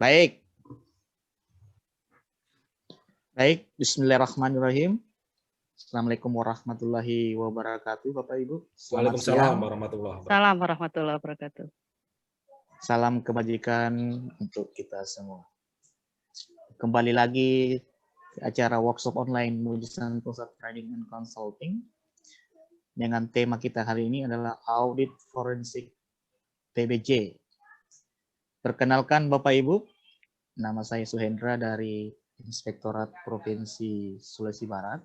Baik. Baik, bismillahirrahmanirrahim. Assalamualaikum warahmatullahi wabarakatuh, Bapak Ibu. Selamat siang. Salam warahmatullahi wabarakatuh. Salam kebajikan untuk kita semua. Kembali lagi ke acara workshop online Mujizan Pusat Training and Consulting. Dengan tema kita hari ini adalah Audit Forensik TBJ. Perkenalkan Bapak Ibu, nama saya Suhendra dari Inspektorat Provinsi Sulawesi Barat.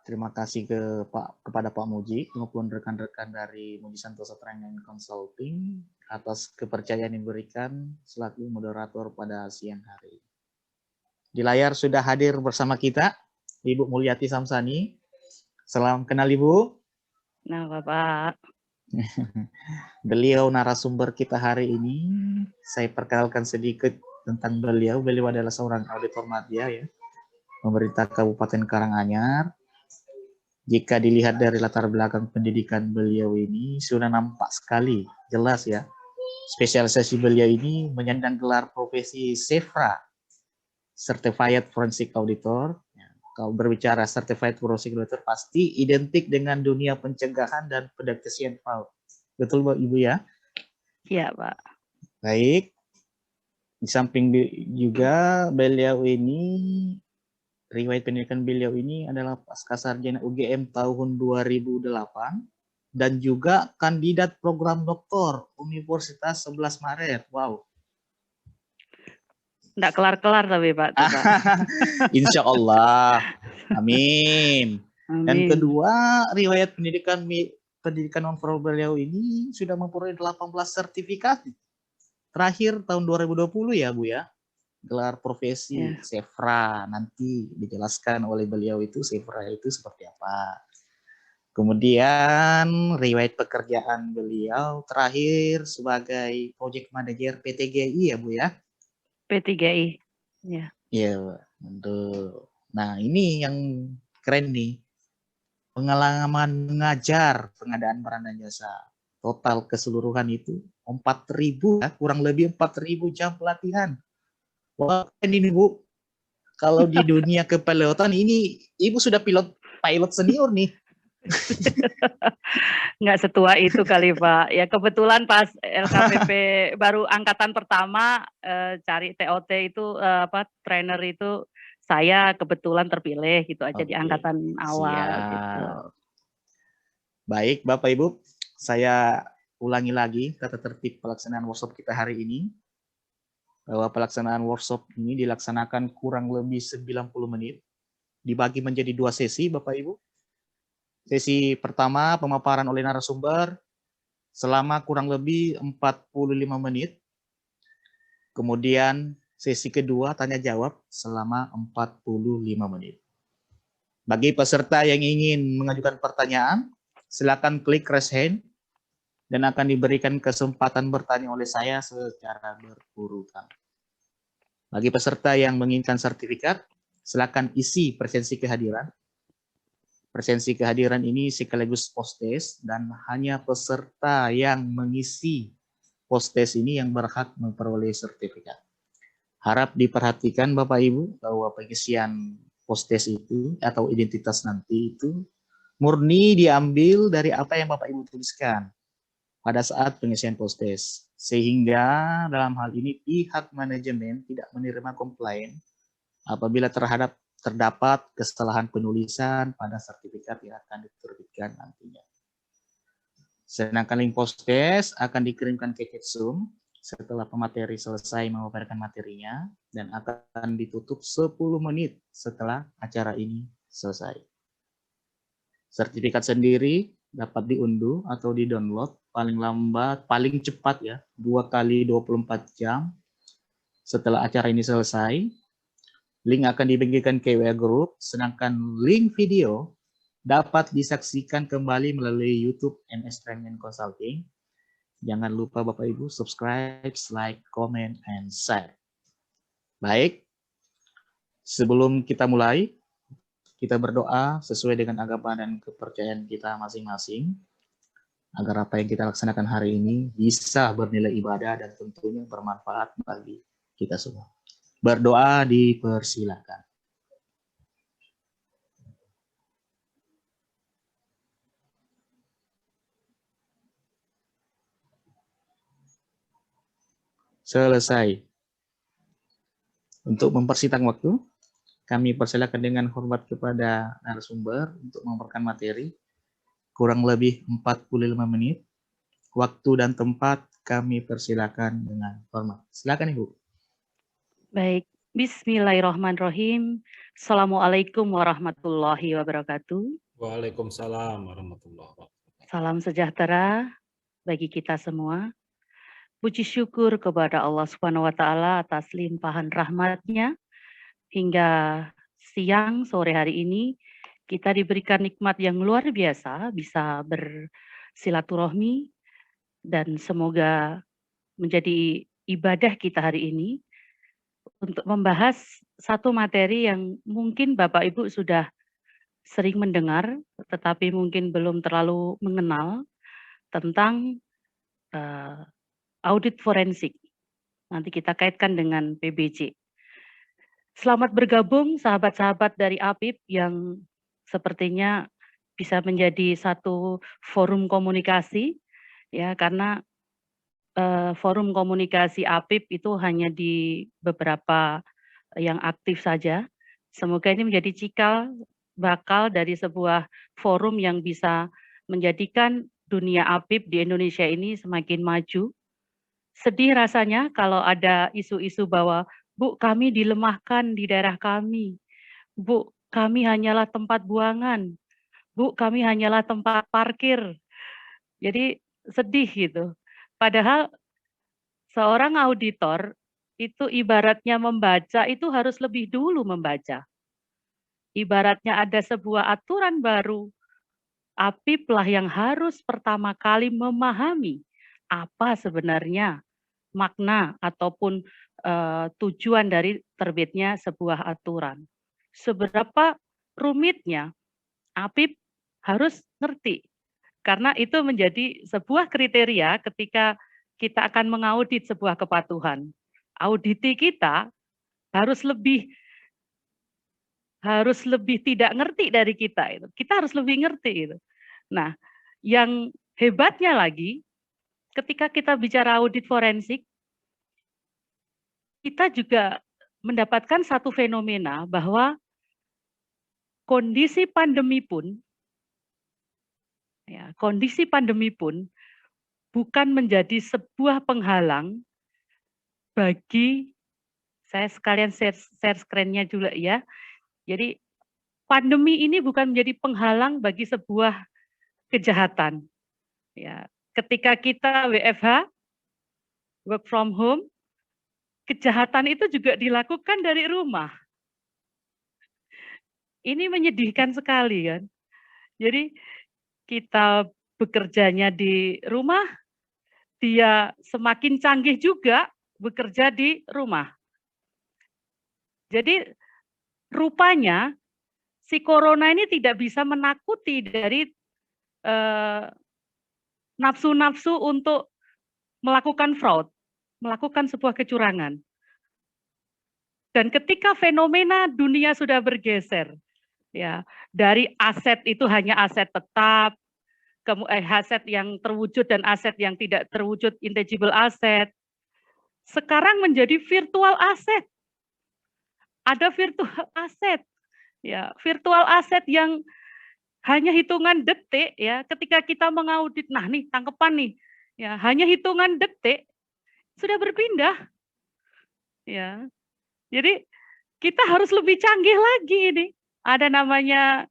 Terima kasih kepada Pak Muji maupun rekan-rekan dari Mujizan Pusat Training and Consulting atas kepercayaan yang diberikan selaku moderator pada siang hari. Di layar sudah hadir bersama kita Ibu Mulyati Samsani. Salam kenal Ibu. Nah, Bapak. Beliau narasumber kita hari ini. Saya perkenalkan sedikit tentang beliau. Beliau adalah seorang auditor media ya, pemerintah Kabupaten Karanganyar. Jika dilihat dari latar belakang pendidikan beliau ini sudah nampak sekali jelas ya. Spesialisasi beliau ini menyandang gelar profesi SEFRA, Certified Forensic Auditor. Kalau berbicara Certified Forensic Auditor pasti identik dengan dunia pencegahan dan pendeteksian fraud. Betul Ibu ya? Iya Pak. Baik. Di samping juga beliau ini, riwayat pendidikan beliau ini adalah pasca sarjana UGM tahun 2008 dan juga kandidat program doktor Universitas 11 Maret. Wow. Nggak kelar-kelar tapi Pak. Insya Allah. Amin. Dan kedua, riwayat pendidikan non-formal beliau ini sudah memperoleh 18 sertifikasi. Terakhir tahun 2020 ya Bu ya. Gelar profesi SEFRA, nanti dijelaskan oleh beliau itu SEFRA itu seperti apa. Kemudian riwayat pekerjaan beliau terakhir sebagai project manager PTGI ya Bu ya. P3I. Ya. Iya, betul. Nah, ini yang keren nih. Pengalaman mengajar pengadaan barang dan jasa. Total keseluruhan itu 4.000 ya, kurang lebih 4.000 jam pelatihan. Wah, ini Bu. Kalau di dunia kepilotan ini Ibu sudah pilot senior nih. Nggak setua itu kali Pak. Ya kebetulan pas LKPP baru angkatan pertama cari TOT itu trainer itu saya kebetulan terpilih gitu aja di angkatan awal gitu. Baik Bapak Ibu, saya ulangi lagi tata tertib pelaksanaan workshop kita hari ini. Bahwa pelaksanaan workshop ini dilaksanakan kurang lebih 90 menit. Dibagi menjadi 2 sesi Bapak Ibu. Sesi pertama pemaparan oleh narasumber selama kurang lebih 45 menit. Kemudian sesi kedua tanya jawab selama 45 menit. Bagi peserta yang ingin mengajukan pertanyaan, silakan klik raise hand dan akan diberikan kesempatan bertanya oleh saya secara berurutan. Bagi peserta yang menginginkan sertifikat, silakan isi presensi kehadiran. Presensi kehadiran ini sekaligus post-test dan hanya peserta yang mengisi post-test ini yang berhak memperoleh sertifikat. Harap diperhatikan Bapak Ibu bahwa pengisian post-test itu atau identitas nanti itu murni diambil dari apa yang Bapak Ibu tuliskan pada saat pengisian post-test. Sehingga dalam hal ini pihak manajemen tidak menerima komplain apabila terdapat kesalahan penulisan pada sertifikat yang akan diterbitkan nantinya. Sedangkan link post-test akan dikirimkan ke Zoom setelah pemateri selesai memaparkan materinya dan akan ditutup 10 menit setelah acara ini selesai. Sertifikat sendiri dapat diunduh atau di-download paling cepat ya 2 kali 24 jam setelah acara ini selesai. Link akan dibagikan ke WA Group, sedangkan link video dapat disaksikan kembali melalui YouTube MS Training Consulting. Jangan lupa Bapak Ibu subscribe, like, comment, and share. Baik, sebelum kita mulai, kita berdoa sesuai dengan agama dan kepercayaan kita masing-masing. agar apa yang kita laksanakan hari ini bisa bernilai ibadah dan tentunya bermanfaat bagi kita semua. Berdoa dipersilakan. Selesai. Untuk mempersingkat waktu, kami persilakan dengan hormat kepada narasumber untuk memaparkan materi kurang lebih 45 menit. Waktu dan tempat kami persilakan dengan hormat. Silakan Ibu. Baik, bismillahirrahmanirrahim. Assalamualaikum warahmatullahi wabarakatuh. Waalaikumsalam warahmatullahi wabarakatuh. Salam sejahtera bagi kita semua. Puji syukur kepada Allah Subhanahu wa taala atas limpahan rahmat-Nya hingga siang sore hari ini kita diberikan nikmat yang luar biasa bisa bersilaturahmi dan semoga menjadi ibadah kita hari ini untuk membahas satu materi yang mungkin Bapak Ibu sudah sering mendengar tetapi mungkin belum terlalu mengenal tentang audit forensik. Nanti kita kaitkan dengan PBJ. Selamat bergabung sahabat-sahabat dari APIP yang sepertinya bisa menjadi satu forum komunikasi ya, karena forum komunikasi APIP itu hanya di beberapa yang aktif saja. Semoga ini menjadi cikal bakal dari sebuah forum yang bisa menjadikan dunia APIP di Indonesia ini semakin maju. Sedih rasanya kalau ada isu-isu bahwa, Bu, kami dilemahkan di daerah kami. Bu, kami hanyalah tempat buangan. Bu, kami hanyalah tempat parkir. Jadi sedih gitu. Padahal seorang auditor itu ibaratnya membaca itu harus lebih dulu membaca. Ibaratnya ada sebuah aturan baru, APIP lah yang harus pertama kali memahami apa sebenarnya makna ataupun tujuan dari terbitnya sebuah aturan. Seberapa rumitnya APIP harus ngerti, karena itu menjadi sebuah kriteria ketika kita akan mengaudit sebuah kepatuhan. Auditi kita harus lebih tidak ngerti dari kita itu. Kita harus lebih ngerti itu. Nah, yang hebatnya lagi ketika kita bicara audit forensik, kita juga mendapatkan satu fenomena bahwa kondisi pandemi pun bukan menjadi sebuah penghalang bagi, saya sekalian share screen-nya juga ya. Jadi pandemi ini bukan menjadi penghalang bagi sebuah kejahatan. Ya, ketika kita WFH, work from home, kejahatan itu juga dilakukan dari rumah. Ini menyedihkan sekali kan. Jadi kita bekerjanya di rumah, dia semakin canggih juga bekerja di rumah. Jadi rupanya si corona ini tidak bisa menakuti dari nafsu-nafsu untuk melakukan fraud, melakukan sebuah kecurangan. Dan ketika fenomena dunia sudah bergeser, ya, dari aset itu hanya aset tetap, aset yang terwujud dan aset yang tidak terwujud, intangible asset, sekarang menjadi virtual aset. Ada virtual aset, ya, virtual aset yang hanya hitungan detik, ya, ketika kita mengaudit, nah nih tangkepan nih, ya, hanya hitungan detik sudah berpindah, ya. Jadi kita harus lebih canggih lagi ini. Ada namanya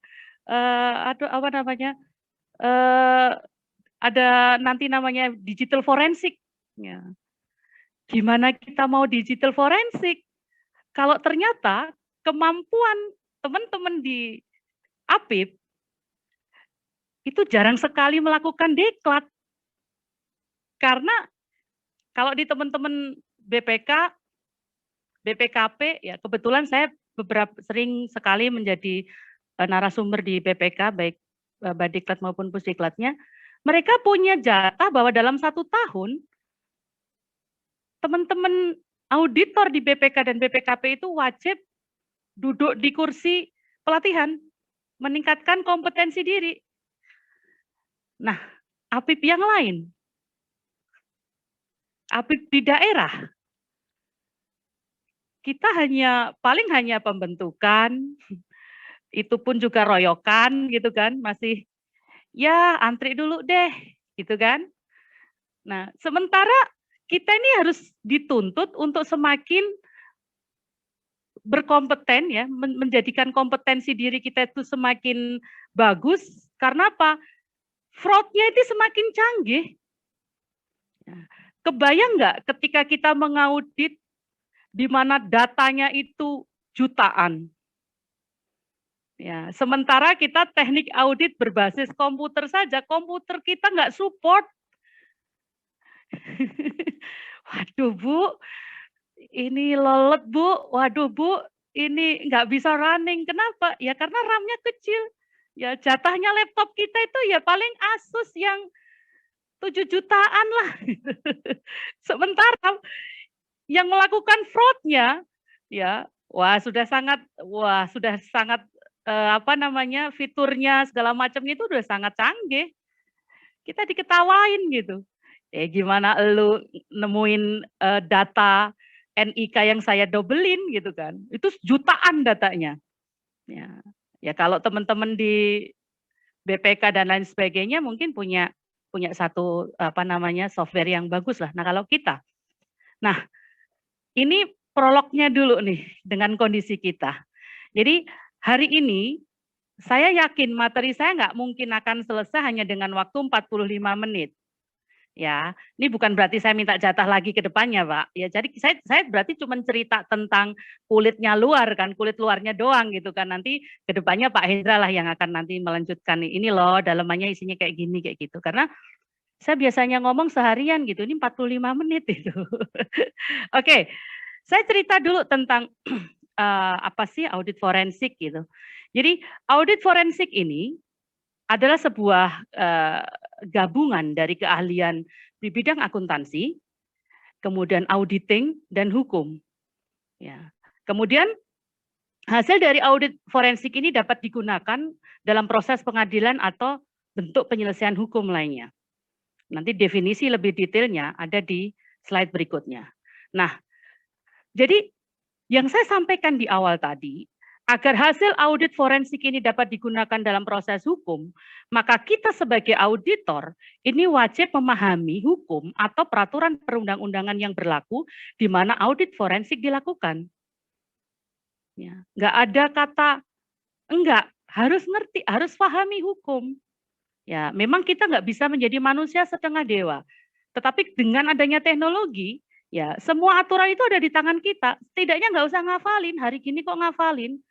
ada nanti namanya digital forensik. Ya. Gimana kita mau digital forensik? Kalau ternyata kemampuan teman-teman di APIP itu jarang sekali melakukan deklat. Karena kalau di teman-teman BPK, BPKP, ya kebetulan saya sering sekali menjadi narasumber di BPK, baik Badiklat maupun Pusdiklatnya. mereka punya jatah bahwa dalam 1 tahun, teman-teman auditor di BPK dan BPKP itu wajib duduk di kursi pelatihan, meningkatkan kompetensi diri. Nah, APIP yang lain, APIP di daerah, kita paling hanya pembentukan, itu pun juga royokan gitu kan, masih ya antri dulu deh gitu kan. Nah, sementara kita ini harus dituntut untuk semakin berkompeten ya, menjadikan kompetensi diri kita itu semakin bagus. Karena apa? Fraud-nya itu semakin canggih. Kebayang nggak ketika kita mengaudit di mana datanya itu jutaan? Ya, sementara kita teknik audit berbasis komputer saja, komputer kita nggak support. Waduh Bu, ini lolet Bu, waduh Bu, ini nggak bisa running. Kenapa? Ya karena RAM-nya kecil. Ya jatahnya laptop kita itu ya paling Asus yang 7 jutaan lah. Sementara yang melakukan fraud-nya, ya, sudah sangat fiturnya segala macamnya itu udah sangat canggih. Kita diketawain gitu. Gimana lu nemuin data NIK yang saya dobelin gitu kan. Itu jutaan datanya. Ya kalau teman-teman di BPK dan lain sebagainya mungkin punya satu software yang bagus lah. Nah, kalau kita. Nah, ini prolognya dulu nih dengan kondisi kita. Jadi hari ini saya yakin materi saya nggak mungkin akan selesai hanya dengan waktu 45 menit. Ya, ini bukan berarti saya minta jatah lagi ke depannya, Pak. Ya, jadi saya berarti cuma cerita tentang kulitnya luar kan, kulit luarnya doang gitu kan. Nanti ke depannya Pak Hendra lah yang akan nanti melanjutkan ini loh, dalamannya isinya kayak gini kayak gitu. Karena saya biasanya ngomong seharian gitu, ini 45 menit itu. Oke, saya cerita dulu tentang apa sih audit forensik gitu. Jadi audit forensik ini adalah sebuah gabungan dari keahlian di bidang akuntansi, kemudian auditing dan hukum. Ya. Kemudian hasil dari audit forensik ini dapat digunakan dalam proses pengadilan atau bentuk penyelesaian hukum lainnya. Nanti definisi lebih detailnya ada di slide berikutnya. Nah, jadi yang saya sampaikan di awal tadi, agar hasil audit forensik ini dapat digunakan dalam proses hukum, maka kita sebagai auditor ini wajib memahami hukum atau peraturan perundang-undangan yang berlaku di mana audit forensik dilakukan. Ya, nggak ada kata enggak, harus ngerti, harus pahami hukum. Ya, memang kita nggak bisa menjadi manusia setengah dewa, tetapi dengan adanya teknologi, ya semua aturan itu ada di tangan kita. Setidaknya nggak usah ngafalin. Hari gini kok ngafalin?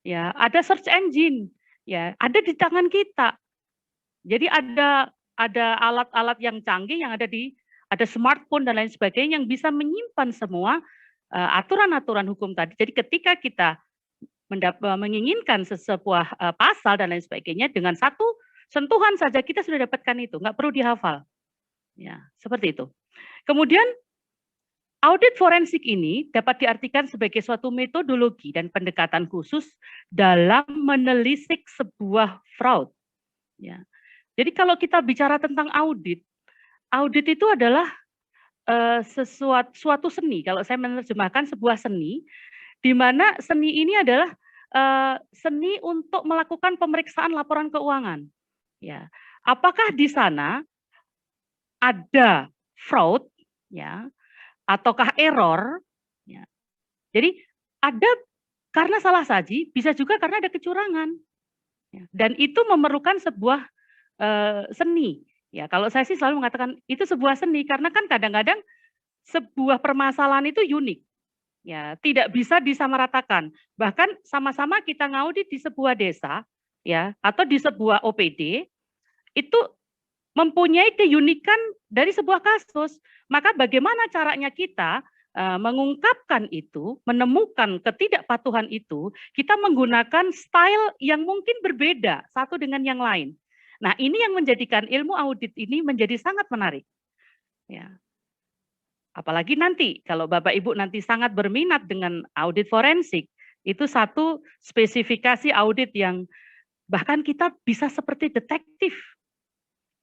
Ya, ada search engine, ya, ada di tangan kita. Jadi ada alat-alat yang canggih yang ada smartphone dan lain sebagainya yang bisa menyimpan semua aturan-aturan hukum tadi. Jadi ketika kita menginginkan sebuah pasal dan lain sebagainya dengan satu sentuhan saja kita sudah dapatkan itu, nggak perlu dihafal. Ya, seperti itu. Kemudian audit forensik ini dapat diartikan sebagai suatu metodologi dan pendekatan khusus dalam menelisik sebuah fraud. Ya. Jadi kalau kita bicara tentang audit itu adalah suatu seni. Kalau saya menerjemahkan sebuah seni, di mana seni ini adalah seni untuk melakukan pemeriksaan laporan keuangan. Ya. Apakah di sana ada fraud? Ya. Ataukah error, ya. Jadi ada karena salah saji, bisa juga karena ada kecurangan, ya. Dan itu memerlukan sebuah seni. Ya, kalau saya sih selalu mengatakan itu sebuah seni karena kan kadang-kadang sebuah permasalahan itu unik, ya tidak bisa disamaratakan. Bahkan sama-sama kita ngaudit di sebuah desa, ya atau di sebuah OPD itu mempunyai keunikan dari sebuah kasus, maka bagaimana caranya kita mengungkapkan itu, menemukan ketidakpatuhan itu, kita menggunakan style yang mungkin berbeda satu dengan yang lain. Nah, ini yang menjadikan ilmu audit ini menjadi sangat menarik. Ya. Apalagi nanti kalau Bapak Ibu nanti sangat berminat dengan audit forensik, itu satu spesifikasi audit yang bahkan kita bisa seperti detektif.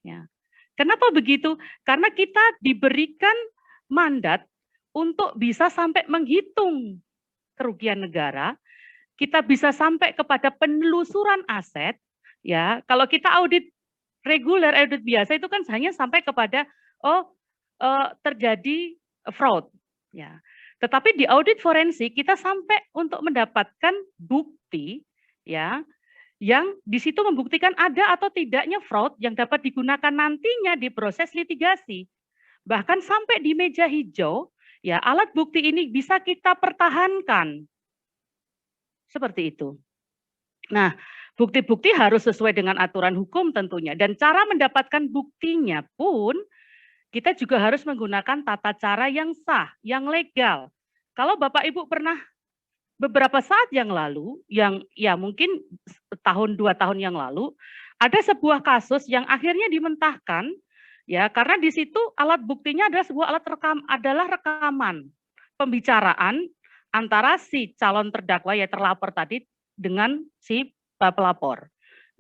Ya. Kenapa begitu? Karena kita diberikan mandat untuk bisa sampai menghitung kerugian negara, kita bisa sampai kepada penelusuran aset. Ya, kalau kita audit reguler, audit biasa itu kan hanya sampai kepada terjadi fraud. Ya. Tetapi di audit forensik kita sampai untuk mendapatkan bukti, ya, yang di situ membuktikan ada atau tidaknya fraud yang dapat digunakan nantinya di proses litigasi. Bahkan sampai di meja hijau, ya, alat bukti ini bisa kita pertahankan. Seperti itu. Nah, bukti-bukti harus sesuai dengan aturan hukum tentunya. Dan cara mendapatkan buktinya pun kita juga harus menggunakan tata cara yang sah, yang legal. Kalau Bapak Ibu pernah beberapa saat yang lalu, yang ya mungkin tahun 2 tahun yang lalu, ada sebuah kasus yang akhirnya dimentahkan, ya karena di situ alat buktinya adalah sebuah alat rekaman pembicaraan antara si calon terdakwa ya terlapor tadi dengan si pelapor.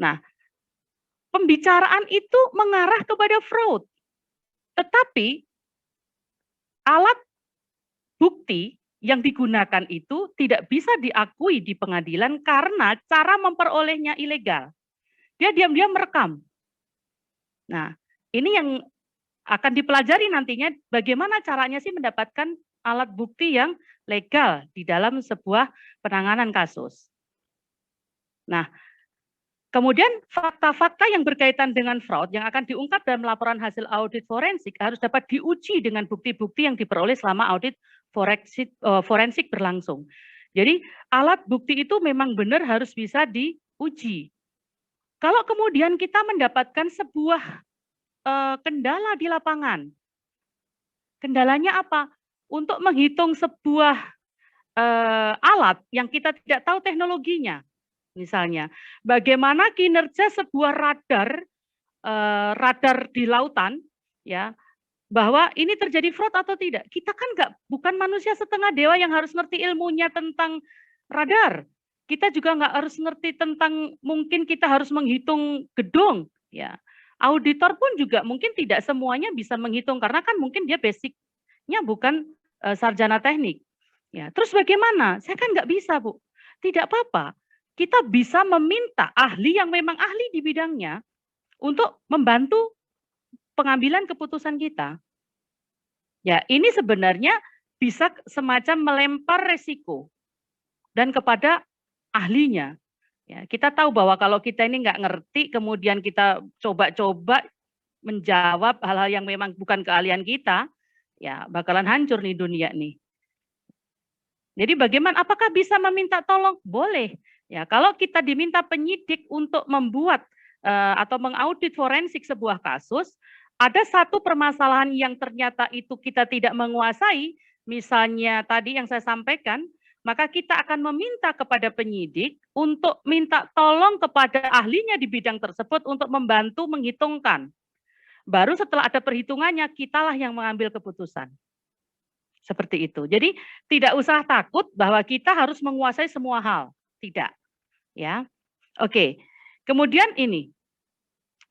Nah, pembicaraan itu mengarah kepada fraud. Tetapi alat bukti yang digunakan itu tidak bisa diakui di pengadilan karena cara memperolehnya ilegal. Dia diam-diam merekam. Nah, ini yang akan dipelajari nantinya bagaimana caranya sih mendapatkan alat bukti yang legal di dalam sebuah penanganan kasus. Nah, kemudian fakta-fakta yang berkaitan dengan fraud yang akan diungkap dalam laporan hasil audit forensik harus dapat diuji dengan bukti-bukti yang diperoleh selama audit forensik berlangsung. Jadi alat bukti itu memang benar harus bisa diuji. Kalau kemudian kita mendapatkan sebuah kendala di lapangan, kendalanya apa? Untuk menghitung sebuah alat yang kita tidak tahu teknologinya. Misalnya, bagaimana kinerja sebuah radar di lautan, ya, bahwa ini terjadi fraud atau tidak. Kita kan bukan manusia setengah dewa yang harus ngerti ilmunya tentang radar. Kita juga nggak harus ngerti tentang mungkin kita harus menghitung gedung, ya. Auditor pun juga mungkin tidak semuanya bisa menghitung karena kan mungkin dia basicnya bukan sarjana teknik. Ya, terus bagaimana? Saya kan nggak bisa, Bu. Tidak apa-apa. Kita bisa meminta ahli yang memang ahli di bidangnya untuk membantu pengambilan keputusan kita. Ya, ini sebenarnya bisa semacam melempar resiko dan kepada ahlinya. Ya, kita tahu bahwa kalau kita ini nggak ngerti, kemudian kita coba-coba menjawab hal-hal yang memang bukan keahlian kita, ya bakalan hancur nih dunia nih. Jadi bagaimana? Apakah bisa meminta tolong? Boleh. Ya, kalau kita diminta penyidik untuk membuat atau mengaudit forensik sebuah kasus, ada satu permasalahan yang ternyata itu kita tidak menguasai, misalnya tadi yang saya sampaikan, maka kita akan meminta kepada penyidik untuk minta tolong kepada ahlinya di bidang tersebut untuk membantu menghitungkan. Baru setelah ada perhitungannya, kitalah yang mengambil keputusan. Seperti itu. Jadi tidak usah takut bahwa kita harus menguasai semua hal. Tidak. Ya. Oke. Kemudian ini,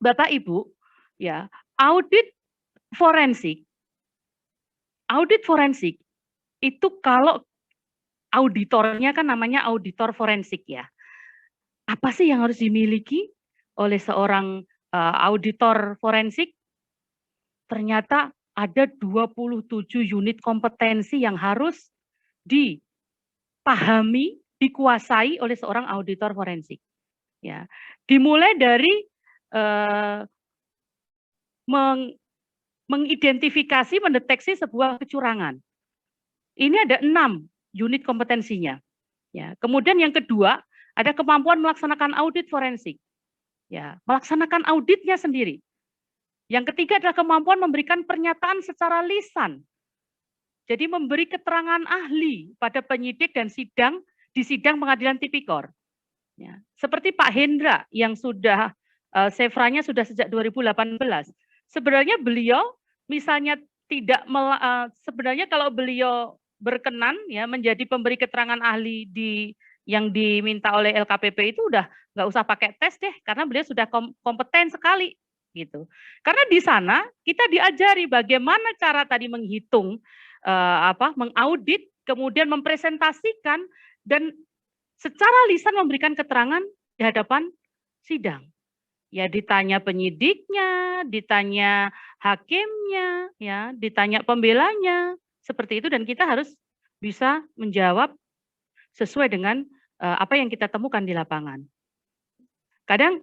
Bapak Ibu, ya, audit forensik itu kalau auditornya kan namanya auditor forensik ya. Apa sih yang harus dimiliki oleh seorang auditor forensik? Ternyata ada 27 unit kompetensi yang harus dipahami, dikuasai oleh seorang auditor forensik. Ya, dimulai dari mengidentifikasi, mendeteksi sebuah kecurangan. Ini ada 6 unit kompetensinya. Ya, kemudian yang kedua ada kemampuan melaksanakan audit forensik. Ya, melaksanakan auditnya sendiri. Yang ketiga adalah kemampuan memberikan pernyataan secara lisan. Jadi memberi keterangan ahli pada penyidik dan di sidang pengadilan tipikor. Ya, seperti Pak Hendra yang sudah Sevra-nya sudah sejak 2018. Sebenarnya beliau misalnya sebenarnya kalau beliau berkenan ya menjadi pemberi keterangan ahli yang diminta oleh LKPP itu udah nggak usah pakai tes deh, karena beliau sudah kompeten sekali gitu. Karena di sana kita diajari bagaimana cara tadi menghitung, mengaudit, kemudian mempresentasikan dan secara lisan memberikan keterangan di hadapan sidang. Ya ditanya penyidiknya, ditanya hakimnya, ya ditanya pembelanya, seperti itu, dan kita harus bisa menjawab sesuai dengan apa yang kita temukan di lapangan. Kadang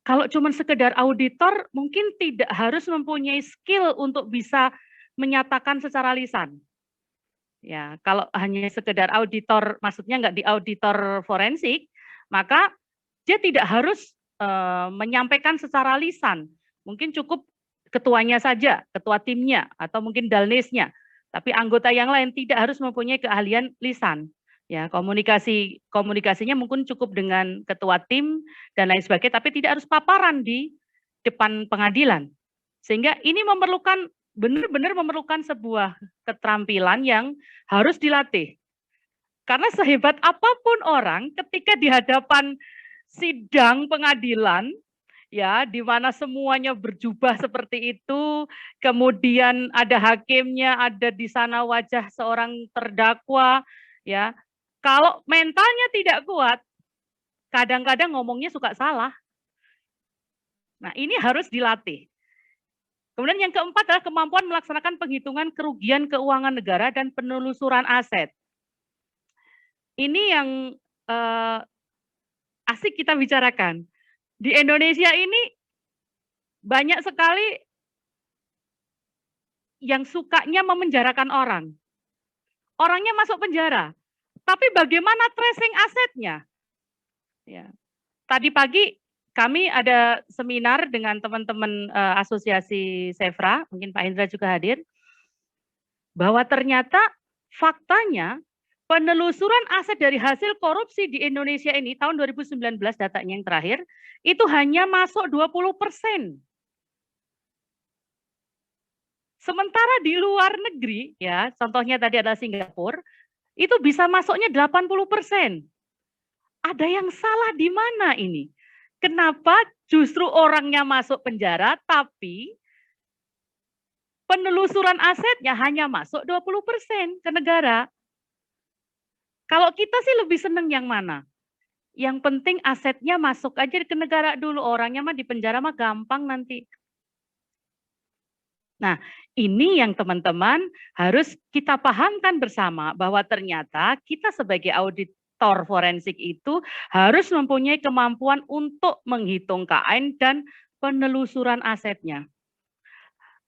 kalau cuma sekedar auditor mungkin tidak harus mempunyai skill untuk bisa menyatakan secara lisan. Ya, kalau hanya sekedar auditor, maksudnya nggak di auditor forensik, maka dia tidak harus menyampaikan secara lisan. Mungkin cukup ketuanya saja, ketua timnya, atau mungkin dalnesnya. Tapi anggota yang lain tidak harus mempunyai keahlian lisan. Ya, komunikasinya mungkin cukup dengan ketua tim dan lain sebagainya, tapi tidak harus paparan di depan pengadilan. Sehingga ini benar-benar memerlukan sebuah keterampilan yang harus dilatih. Karena sehebat apapun orang ketika di hadapan sidang pengadilan, ya, di mana semuanya berjubah seperti itu, kemudian ada hakimnya, ada di sana wajah seorang terdakwa, ya. Kalau mentalnya tidak kuat, kadang-kadang ngomongnya suka salah. Nah, ini harus dilatih. Kemudian yang keempat adalah kemampuan melaksanakan penghitungan kerugian keuangan negara dan penelusuran aset. Ini yang asik kita bicarakan. Di Indonesia ini banyak sekali yang sukanya memenjarakan orang. Orangnya masuk penjara, tapi bagaimana tracing asetnya? Ya. Tadi pagi kami ada seminar dengan teman-teman asosiasi Sevra, mungkin Pak Hendra juga hadir, bahwa ternyata faktanya penelusuran aset dari hasil korupsi di Indonesia ini tahun 2019 datanya yang terakhir itu hanya masuk 20%. Sementara di luar negeri, ya contohnya tadi adalah Singapura, itu bisa masuknya 80%. Ada yang salah di mana ini? Kenapa justru orangnya masuk penjara tapi penelusuran asetnya hanya masuk 20% ke negara? Kalau kita sih lebih seneng yang mana? Yang penting asetnya masuk aja ke negara dulu, orangnya mah di penjara mah gampang nanti. Nah, ini yang teman-teman harus kita pahamkan bersama bahwa ternyata kita sebagai auditor forensik itu harus mempunyai kemampuan untuk menghitung KN dan penelusuran asetnya.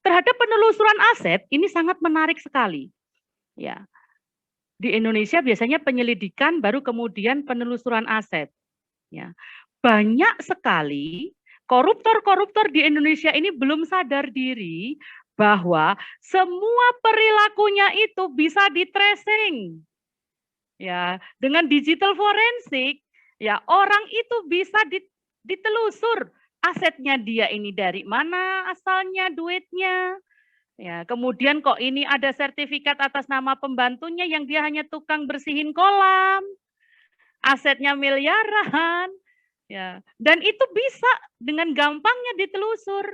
Terhadap penelusuran aset ini sangat menarik sekali. Ya. Di Indonesia biasanya penyelidikan baru kemudian penelusuran aset. Ya. Banyak sekali koruptor-koruptor di Indonesia ini belum sadar diri bahwa semua perilakunya itu bisa di-tracing. Ya, dengan digital forensik, ya orang itu bisa ditelusur asetnya dia ini dari mana asalnya duitnya. Ya, kemudian kok ini ada sertifikat atas nama pembantunya yang dia hanya tukang bersihin kolam, asetnya miliaran, ya, dan itu bisa dengan gampangnya ditelusur.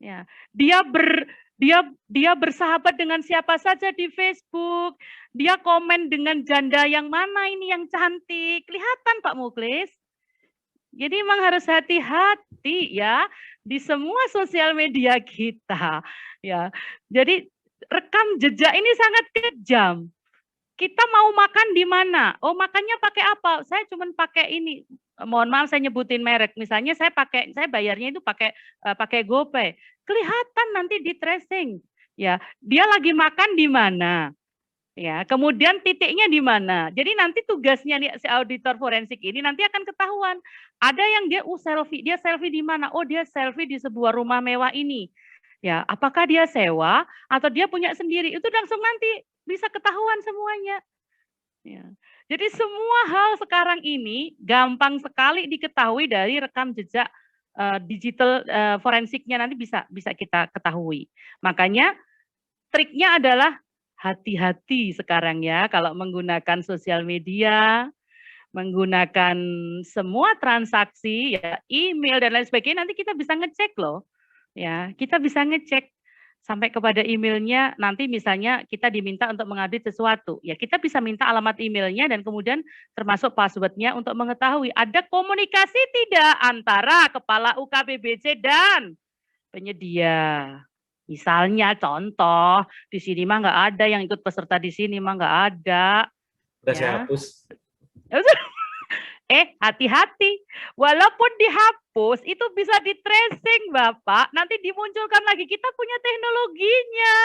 Ya, dia bersahabat dengan siapa saja di Facebook, dia komen dengan janda yang mana ini yang cantik, kelihatan Pak Muklis. Jadi memang harus hati-hati ya di semua sosial media kita. Ya, jadi rekam jejak ini sangat kejam. Kita mau makan di mana? Oh, makannya pakai apa? Saya cuma pakai ini. Mohon maaf saya nyebutin merek. Misalnya saya bayarnya itu pakai GoPay. Kelihatan nanti di tracing. Ya, dia lagi makan di mana? Ya, kemudian titiknya di mana? Jadi nanti tugasnya nih si auditor forensik ini nanti akan ketahuan. Ada yang dia selfie, dia selfie di mana? Oh, dia selfie di sebuah rumah mewah ini. Ya, apakah dia sewa atau dia punya sendiri? Itu langsung nanti bisa ketahuan semuanya. Ya. Jadi semua hal sekarang ini gampang sekali diketahui dari rekam jejak digital forensiknya nanti bisa kita ketahui. Makanya triknya adalah hati-hati sekarang ya kalau menggunakan sosial media, menggunakan semua transaksi ya email dan lain sebagainya, nanti kita bisa ngecek loh. Ya, kita bisa ngecek sampai kepada emailnya, nanti misalnya kita diminta untuk mengaudit sesuatu. Ya, kita bisa minta alamat emailnya dan kemudian termasuk passwordnya untuk mengetahui ada komunikasi tidak antara kepala UKBBC dan penyedia. Misalnya contoh, di sini mah nggak ada yang ikut peserta di sini mah nggak ada. Udah saya Ya. hapus. Hati-hati. Walaupun dihapus, itu bisa di-tracing, Bapak. Nanti dimunculkan lagi. Kita punya teknologinya.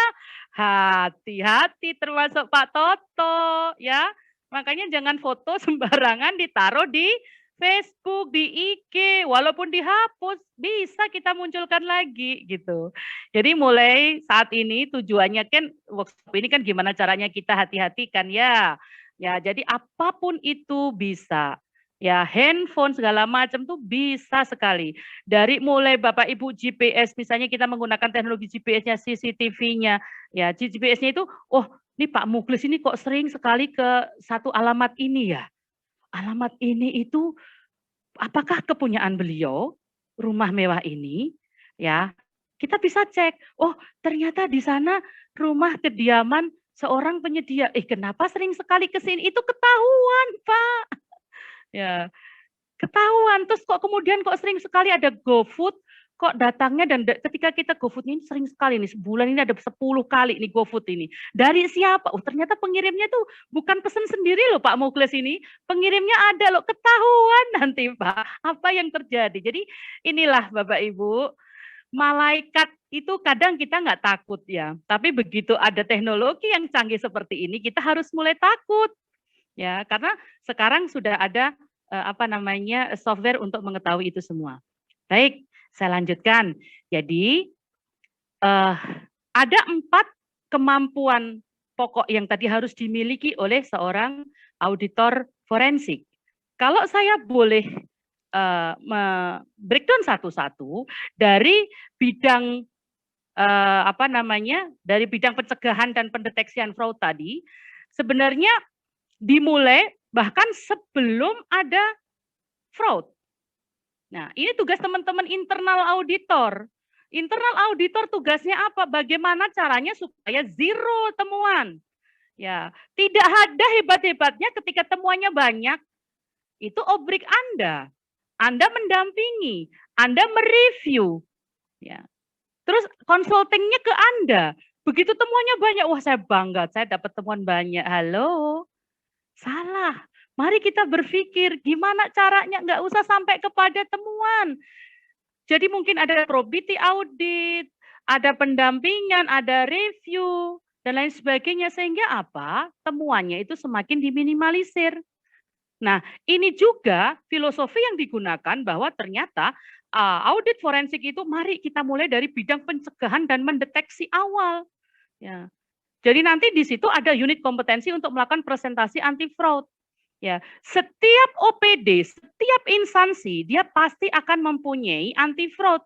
Hati-hati, termasuk Pak Toto. Ya, makanya jangan foto sembarangan ditaruh di Facebook, di IG. Walaupun dihapus, bisa kita munculkan lagi, gitu. Jadi mulai saat ini tujuannya kan, workshop ini kan gimana caranya kita hati-hati kan ya. Ya, jadi apapun itu bisa. Ya, handphone segala macam tuh bisa sekali. Dari mulai Bapak Ibu GPS, misalnya kita menggunakan teknologi GPS-nya, CCTV-nya. Ya, GPS-nya itu, oh ini Pak Muklis ini kok sering sekali ke satu alamat ini ya. Alamat ini itu apakah kepunyaan beliau, rumah mewah ini? Ya, kita bisa cek. Oh, ternyata di sana rumah kediaman seorang penyedia. Kenapa sering sekali ke sini? Itu ketahuan, Pak. Ya, ketahuan. Terus kok kemudian kok sering sekali ada GoFood, kok datangnya dan ketika kita GoFood ini sering sekali nih, sebulan ini ada 10 kali nih GoFood ini. Dari siapa? Oh, ternyata pengirimnya tuh bukan pesan sendiri loh Pak Muklis ini. Pengirimnya ada loh, ketahuan nanti Pak. Apa yang terjadi? Jadi inilah Bapak Ibu, malaikat itu kadang kita nggak takut ya. Tapi begitu ada teknologi yang canggih seperti ini, kita harus mulai takut. Ya, karena sekarang sudah ada software untuk mengetahui itu semua. Baik, saya lanjutkan. Jadi ada 4 kemampuan pokok yang tadi harus dimiliki oleh seorang auditor forensik. Kalau saya boleh breakdown satu-satu dari bidang dari bidang pencegahan dan pendeteksian fraud tadi, sebenarnya dimulai bahkan sebelum ada fraud. Nah, ini tugas teman-teman internal auditor. Internal auditor tugasnya apa? Bagaimana caranya supaya zero temuan. Ya, tidak ada hebat-hebatnya ketika temuannya banyak. Itu obrik Anda. Anda mendampingi, Anda mereview. Ya. Terus consultingnya ke Anda. Begitu temuannya banyak, wah saya bangga, saya dapat temuan banyak. Halo. Salah. Mari kita berpikir gimana caranya nggak usah sampai kepada temuan. Jadi mungkin ada probity audit, ada pendampingan, ada review, dan lain sebagainya. Sehingga apa? Temuannya itu semakin diminimalisir. Nah, ini juga filosofi yang digunakan bahwa ternyata audit forensik itu mari kita mulai dari bidang pencegahan dan mendeteksi awal. Ya. Jadi nanti di situ ada unit kompetensi untuk melakukan presentasi anti fraud. Ya, setiap OPD, setiap instansi dia pasti akan mempunyai anti fraud.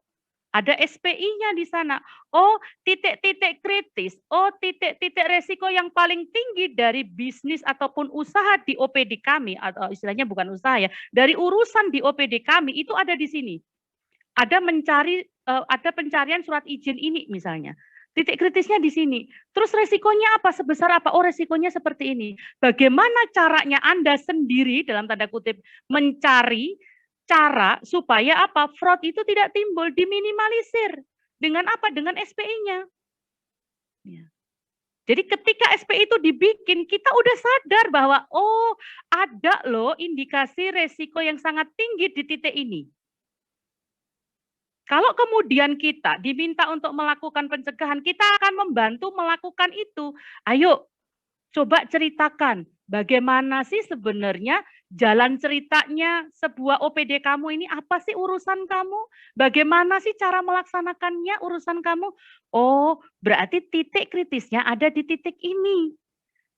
Ada SPI-nya di sana. Oh, titik-titik kritis, oh titik-titik resiko yang paling tinggi dari bisnis ataupun usaha di OPD kami, atau istilahnya bukan usaha ya, dari urusan di OPD kami itu ada di sini. Ada pencarian surat izin ini misalnya. Titik kritisnya di sini. Terus resikonya apa? Sebesar apa? Oh, resikonya seperti ini. Bagaimana caranya Anda sendiri dalam tanda kutip mencari cara supaya apa? Fraud itu tidak timbul, diminimalisir. Dengan apa? Dengan SPI-nya. Ya. Jadi ketika SPI itu dibikin, kita udah sadar bahwa oh, ada loh indikasi resiko yang sangat tinggi di titik ini. Kalau kemudian kita diminta untuk melakukan pencegahan, kita akan membantu melakukan itu. Ayo, coba ceritakan bagaimana sih sebenarnya jalan ceritanya sebuah OPD kamu ini, apa sih urusan kamu? Bagaimana sih cara melaksanakannya urusan kamu? Oh, berarti titik kritisnya ada di titik ini.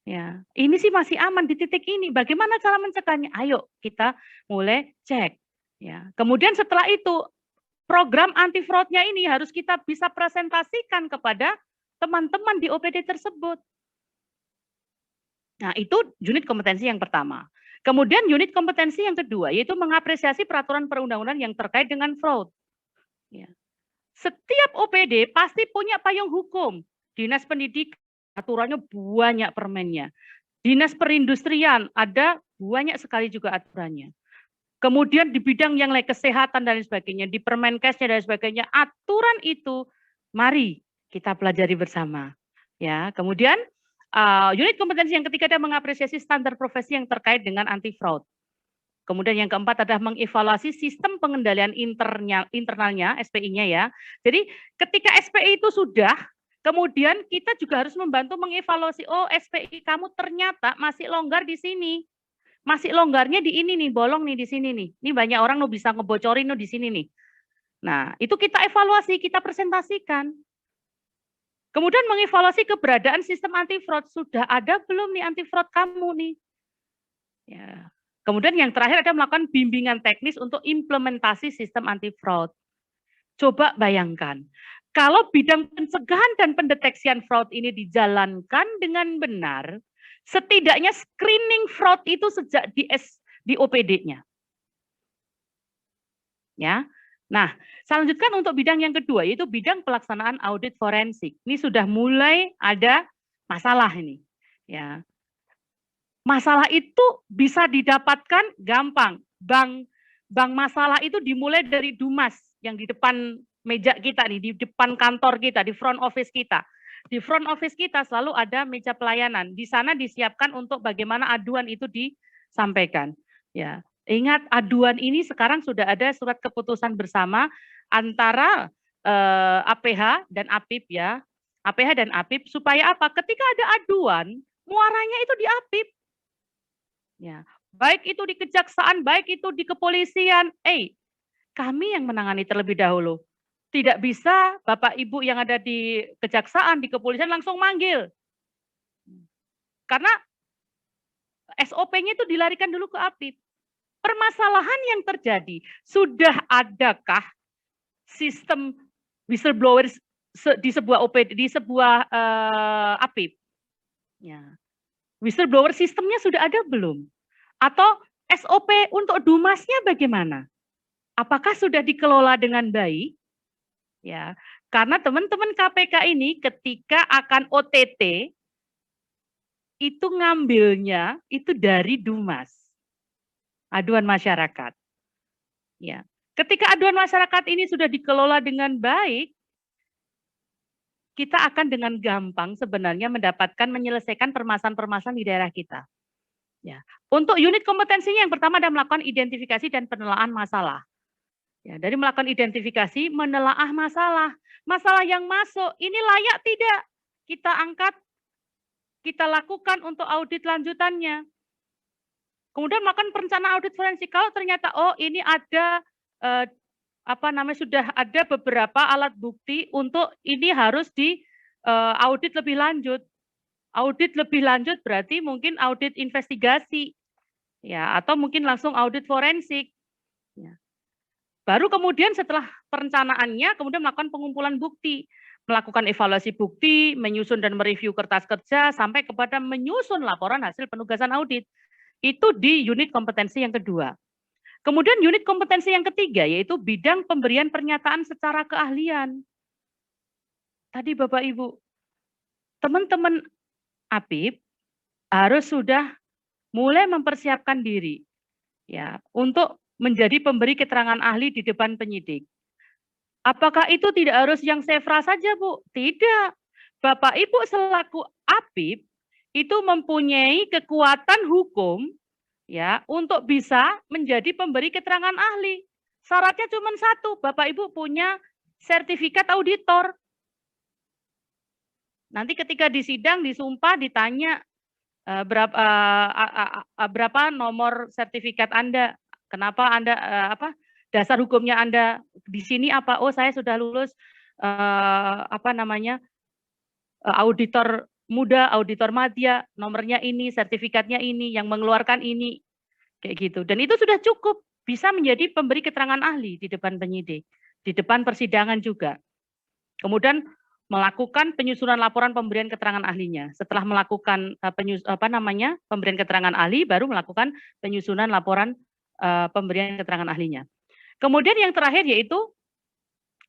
Ya, ini sih masih aman di titik ini. Bagaimana cara mencegahnya? Ayo kita mulai cek. Ya, kemudian setelah itu program anti fraud-nya ini harus kita bisa presentasikan kepada teman-teman di OPD tersebut. Nah, itu unit kompetensi yang pertama. Kemudian unit kompetensi yang kedua, yaitu mengapresiasi peraturan perundang-undangan yang terkait dengan fraud. Ya. Setiap OPD pasti punya payung hukum. Dinas Pendidikan, aturannya banyak permennya. Dinas Perindustrian, ada banyak sekali juga aturannya. Kemudian di bidang yang lain, kesehatan dan lain sebagainya, di Permenkesnya dan sebagainya, aturan itu mari kita pelajari bersama. Ya, kemudian unit kompetensi yang ketiga adalah mengapresiasi standar profesi yang terkait dengan anti fraud. Kemudian yang keempat adalah mengevaluasi sistem pengendalian internalnya, SPI-nya ya. Jadi ketika SPI itu sudah, kemudian kita juga harus membantu mengevaluasi, oh SPI kamu ternyata masih longgar di sini. Masih longgarnya di ini nih, bolong nih di sini nih. Ini banyak orang bisa ngebocorin di sini nih. Nah, itu kita evaluasi, kita presentasikan. Kemudian mengevaluasi keberadaan sistem anti fraud. Sudah ada belum nih anti fraud kamu nih? Ya. Kemudian yang terakhir adalah melakukan bimbingan teknis untuk implementasi sistem anti fraud. Coba bayangkan, kalau bidang pencegahan dan pendeteksian fraud ini dijalankan dengan benar, setidaknya screening fraud itu sejak di OPD-nya. Ya. Nah, saya lanjutkan untuk bidang yang kedua, yaitu bidang pelaksanaan audit forensik. Ini sudah mulai ada masalah ini. Ya. Masalah itu bisa didapatkan gampang. Bank masalah itu dimulai dari Dumas yang di depan meja kita nih, di depan kantor kita, di front office kita. Di front office kita selalu ada meja pelayanan. Di sana disiapkan untuk bagaimana aduan itu disampaikan. Ya, ingat aduan ini sekarang sudah ada surat keputusan bersama antara APH dan APIP ya. APH dan APIP supaya apa? Ketika ada aduan, muaranya itu di APIP. Ya, baik itu di kejaksaan, baik itu di kepolisian. Kami yang menangani terlebih dahulu. Tidak bisa Bapak Ibu yang ada di kejaksaan, di kepolisian langsung manggil. Karena SOP-nya itu dilarikan dulu ke APIP. Permasalahan yang terjadi, sudah adakah sistem whistleblower di sebuah OPD, di sebuah APIP? Ya. Whistleblower sistemnya sudah ada belum? Atau SOP untuk Dumasnya bagaimana? Apakah sudah dikelola dengan baik? Ya, karena teman-teman KPK ini ketika akan OTT itu ngambilnya itu dari Dumas. Aduan masyarakat. Ya. Ketika aduan masyarakat ini sudah dikelola dengan baik, kita akan dengan gampang sebenarnya mendapatkan menyelesaikan permasalahan-permasalahan di daerah kita. Ya. Untuk unit kompetensinya yang pertama adalah melakukan identifikasi dan penelaahan masalah. Ya, dari melakukan identifikasi, menelaah masalah. Masalah yang masuk, ini layak tidak kita angkat, kita lakukan untuk audit lanjutannya. Kemudian melakukan perencanaan audit forensik. Kalau ternyata, oh ini ada, sudah ada beberapa alat bukti untuk ini harus di audit lebih lanjut. Audit lebih lanjut berarti mungkin audit investigasi, ya, atau mungkin langsung audit forensik. Ya. Baru kemudian setelah perencanaannya, kemudian melakukan pengumpulan bukti, melakukan evaluasi bukti, menyusun dan mereview kertas kerja, sampai kepada menyusun laporan hasil penugasan audit. Itu di unit kompetensi yang kedua. Kemudian unit kompetensi yang ketiga, yaitu bidang pemberian pernyataan secara keahlian. Tadi Bapak Ibu, teman-teman APIP harus sudah mulai mempersiapkan diri ya untuk menjadi pemberi keterangan ahli di depan penyidik. Apakah itu tidak harus yang Sevra saja, Bu? Tidak. Bapak Ibu selaku APIP itu mempunyai kekuatan hukum ya untuk bisa menjadi pemberi keterangan ahli. Syaratnya cuma satu, Bapak Ibu punya sertifikat auditor. Nanti ketika di sidang, disumpah, ditanya berapa nomor sertifikat Anda, kenapa Anda, dasar hukumnya Anda di sini apa? Oh, saya sudah lulus auditor muda, auditor madya, nomornya ini, sertifikatnya ini, yang mengeluarkan ini, kayak gitu. Dan itu sudah cukup bisa menjadi pemberi keterangan ahli di depan penyidik. di depan persidangan juga. Kemudian melakukan penyusunan laporan pemberian keterangan ahlinya. Setelah melakukan pemberian keterangan ahli, baru melakukan penyusunan laporan pemberian keterangan ahlinya. Kemudian yang terakhir yaitu